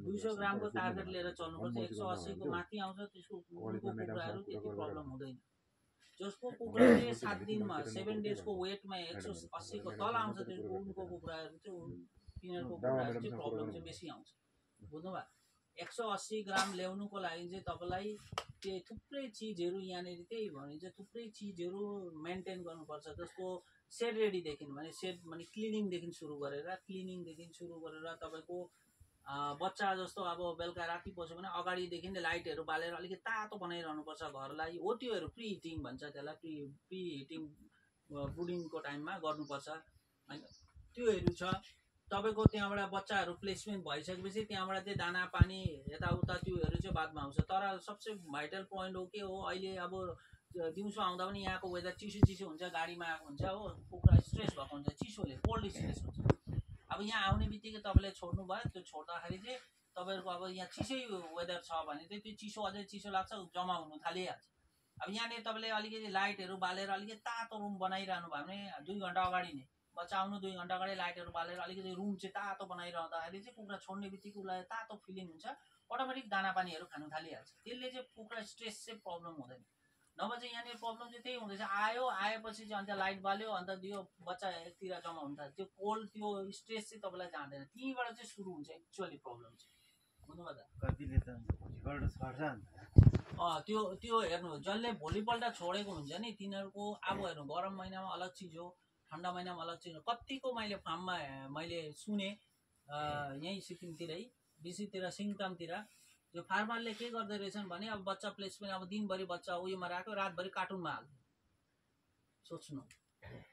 200 ग्रामको टार्गेट लिएर चल्नुपर्छ 180 को माथि आउँछ त्यसको कुखुराहरू त्यति प्रब्लम हुँदैन जसको कुखुराले 7 दिनमा 7 डेजको वेटमा 180 को तल आउँछ त्यसको उनको कुखुराहरू चाहिँ तिनीहरूको कुखुराहरू चाहिँ प्रब्लम चाहिँ बेसी आउँछ बुझ्नुभयो 180 ग्राम ल्याउनुको लागि चाहिँ तपाईँलाई त्यो थुप्रै चिजहरू यहाँनिर त्यही भने चाहिँ थुप्रै चिजहरू मेन्टेन गर्नुपर्छ जसको सेड रेडीदेखि भने सेड भने क्लिनिङदेखि सुरु गरेर तपाईँको बच्चा जस्तो अब बेलुका राति पस्यो भने अगाडिदेखि नै लाइटहरू बालेर अलिकति तातो बनाइरहनुपर्छ घरलाई हो त्योहरू प्री हिटिङ भन्छ त्यसलाई प्री हिटिङ बुडिङको टाइममा गर्नुपर्छ होइन त्योहरू छ तपाईँको त्यहाँबाट बच्चाहरू प्लेसमेन्ट भइसकेपछि त्यहाँबाट चाहिँ दाना पानी यताउता त्योहरू चाहिँ बादमा आउँछ तर सबसे भाइटल पोइन्ट हो के हो अहिले अब दिउँसो आउँदा पनि यहाँको वेदर चिसो हुन्छ गाडीमा आएको हुन्छ हो कुखुरा स्ट्रेस भएको हुन्छ चिसोले कोल्ड स्ट्रेस हुन्छ अब यहाँ आउने बित्तिकै तपाईँले छोड्नु भयो त्यो छोड्दाखेरि चाहिँ तपाईँहरूको अब यहाँ चिसै वेदर छ भने चाहिँ त्यो चिसो अझै चिसो लाग्छ जम्मा हुनु थालिहाल्छ अब यहाँनिर तपाईँले अलिकति लाइटहरू बालेर अलिकति तातो रुम बनाइरहनु भयो भने 2 घन्टा अगाडि नै बच्चा आउनु 2 घन्टा अगाडि लाइटहरू बालेर अलिकति रुम चाहिँ तातो बनाइरहँदाखेरि चाहिँ कुखुरा छोड्ने बित्तिकै उसलाई तातो फिलिङ हुन्छ अटोमेटिक दाना पानीहरू खानु थालिहाल्छ त्यसले चाहिँ कुखुरा स्ट्रेस चाहिँ प्रब्लम हुँदैन नभए चाहिँ यहाँनिर प्रब्लम चाहिँ त्यही हुँदैछ आएपछि चाहिँ अन्त लाइट बाल्यो अन्त त्यो बच्चा एकतिर जम्मा हुन थाल्छ त्यो कोल्ड त्यो स्ट्रेस चाहिँ तपाईँलाई जाँदैन त्यहीँबाट चाहिँ सुरु हुन्छ एक्चुअली प्रब्लम चाहिँ बुझ्नुभयो त त्यो हेर्नु जसले भोलिपल्ट छोडेको हुन्छ नि तिनीहरूको अब हेर्नु गरम महिनामा अलग चिज हो ठन्डा महिनामा अलग चिज हो कतिको मैले फार्ममा मैले सुने यहीँ सिक्किमतिरै बिसीतिर सिङतामतिर यो फार्मरले के गर्दै रहेछन् भने अब बच्चा प्लेसमेन्ट अब दिनभरि बच्चा उयोमा राख्यो रातभरि कार्टुनमा हाल्यो सोच्नु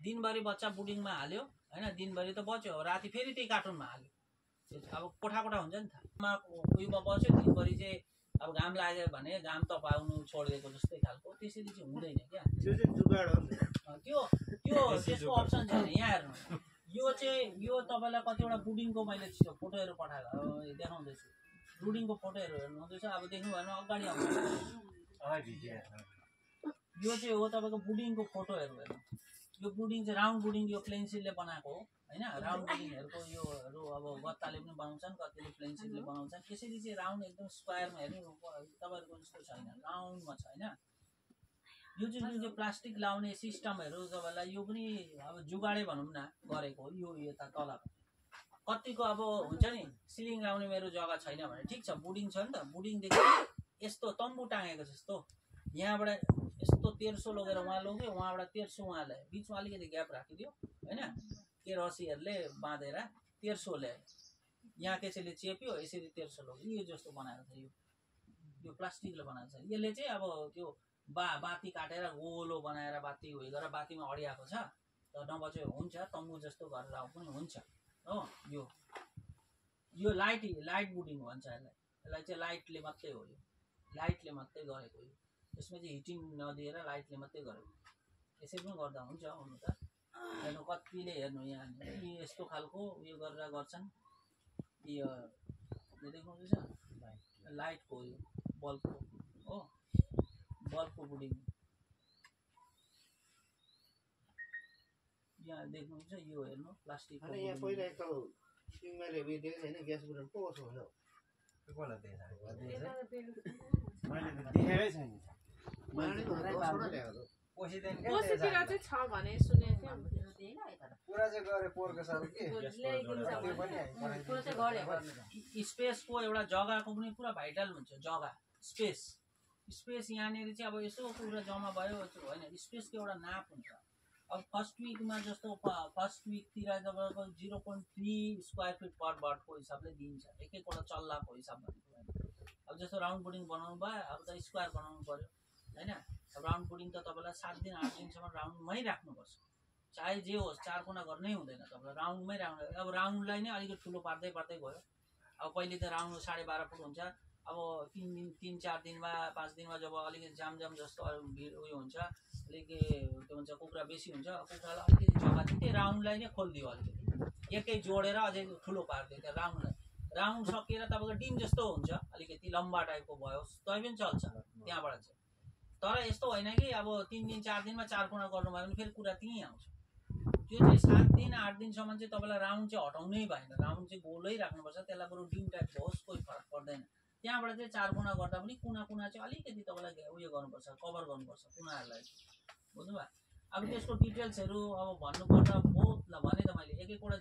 दिनभरि बच्चा बुडिङमा हाल्यो होइन दिनभरि त बच्यो राति फेरि त्यही कार्टुनमा हाल्यो अब कोठा हुन्छ नि त उयोमा बस्यो दिनभरि चाहिँ अब घाम लाग्यो भने घाम त पाउनु छोडिदिएको जस्तै खालको त्यसरी चाहिँ हुँदैन क्या त्यो त्यसको अप्सन छैन यहाँ हेर्नु यो तपाईँलाई कतिवटा बुडिङको मैले फोटोहरू पठाएको देखाउँदैछु बुडिङको फोटोहरू हेर्नु हुँदैछ अब देख्नु भएन अगाडि आउँछ यो चाहिँ हो तपाईँको बुडिङको फोटोहरू हेर्नु यो बुडिङ चाहिँ राउन्ड बुडिङ यो प्लेन्सिलले बनाएको हो होइन राउन्ड बुडिङहरूको योहरू अब गत्ताले पनि बनाउँछन् कतिले प्लेन्सिलले बनाउँछन् त्यसरी चाहिँ राउन्ड एकदम स्क्वायरमा हेर्नु तपाईँहरूको जस्तो छैन राउन्डमा छैन यो चाहिँ जुन चाहिँ प्लास्टिक लाउने सिस्टमहरू तपाईँलाई यो पनि अब जुगाडै भनौँ न गरेको हो यो यता तल कतिको अब हुन्छ नि सिलिङ लाउने मेरो जग्गा छैन भने ठिक छ बुडिङ छ नि त बुडिङदेखि यस्तो तम्बु टाँगेको जस्तो यहाँबाट यस्तो 1300 लगेर उहाँ लग्यो उहाँबाट 1300 उहाँ ल्यायो बिचमा अलिकति ग्याप राखिदियो होइन के रसीहरूले बाँधेर 1300 ल्यायो यहाँ त्यसैले चेप्यो यसरी 1300 लग्यो यो जस्तो बनाएको छ यो प्लास्टिकले बनाएको छ यसले चाहिँ अब त्यो बाती काटेर गोलो बनाएर बाती उयो गरेर बातीमा अडियाएको छ त नबच्यो हुन्छ तम्बु जस्तो गरेर पनि हुन्छ हो यो लाइट बुडिङ भन्छ यसलाई चाहिँ लाइटले मात्रै हो यो लाइटले मात्रै गरेको यो यसमा चाहिँ हिटिङ नदिएर लाइटले मात्रै गरेको यसरी पनि गर्दा हुन्छ हुनु त हेर्नु कतिले हेर्नु यहाँ यस्तो खालको उयो गरेर गर्छन् यो देख्नुहुँदैछ लाइटको यो बल्बको हो बल्बको बुडिङ यहाँ देख्नुहुन्छ यो हेर्नु प्लास्टिक यहाँ पहिला एकताल मैले भिडियो हैन ग्यास बुडन पो कसो हो त्यो कोला देखाएको मैले त देखेरै छैन मैले त 10 वटा ल्याएको कोसिदैन के कोसीतिर चाहिँ छ भने सुनेको थिएँ पुरा चाहिँ गरे पोहोरको साल के ल्याइदिन्छ त्यो पनि स्पेसको एउटा जग्गाको पनि पुरा भाइटल हुन्छ जग्गा स्पेस यहाँनिर चाहिँ अब यसो कुरा जम्मा भयो होइन स्पेसको एउटा नाप हुन्छ अब फर्स्ट विकमा जस्तो फर्स्ट विकतिर तपाईँको 0.3 स्क्वायर फिट पर बर्डको हिसाबले दिन्छ एक एकवटा चल्लाको हिसाब भनेको होइन अब जस्तो राउन्ड बोर्डिङ बनाउनु भयो अब त स्क्वायर बनाउनु पऱ्यो होइन अब राउन्ड बोर्डिङ त तपाईँलाई 7 दिन 8 दिनसम्म राउन्डमै राख्नुपर्छ चाहे जे होस् 4 कुना गर्नै हुँदैन तपाईँलाई राउन्डमै राख्नु अब राउन्डलाई नै अलिकति ठुलो पार्दै गयो अब पहिले त राउन्ड 12.5 फुट हुन्छ अब 3-4 दिनमा 5 दिनमा जब अलिकति जाम जस्तो भिड उयो हुन्छ अलिकति के भन्छ कुखुरा बेसी हुन्छ कुखुरालाई अलिकति जग्गा दिँदै राउन्डलाई नै खोलिदियो अलिकति एकै जोडेर अझै ठुलो पारिदियो त्यो राउन्डलाई राउन्ड सकिएर तपाईँको डिम जस्तो हुन्छ अलिकति लम्बा टाइपको भयो तै पनि चल्छ त्यहाँबाट चाहिँ तर यस्तो होइन कि अब 3 दिन 4 दिनमा 4 कुना गर्नुभयो भने फेरि कुरा त्यहीँ आउँछ त्यो चाहिँ 7 दिन 8 दिनसम्म चाहिँ तपाईँलाई राउन्ड चाहिँ हटाउनै भएन राउन्ड चाहिँ गोलै राख्नुपर्छ त्यसलाई बरु डिम टाइपको होस् कोही फरक पर्दैन त्यहाँबाट चाहिँ 4 कुना गर्दा पनि कुना चाहिँ अलिकति तपाईँलाई उयो गर्नुपर्छ कभर गर्नुपर्छ कुनाहरूलाई बुझ्नुभयो अब त्यसको डिटेल्सहरू अब भन्नुपर्दा बहुत भने त मैले एक एकवटा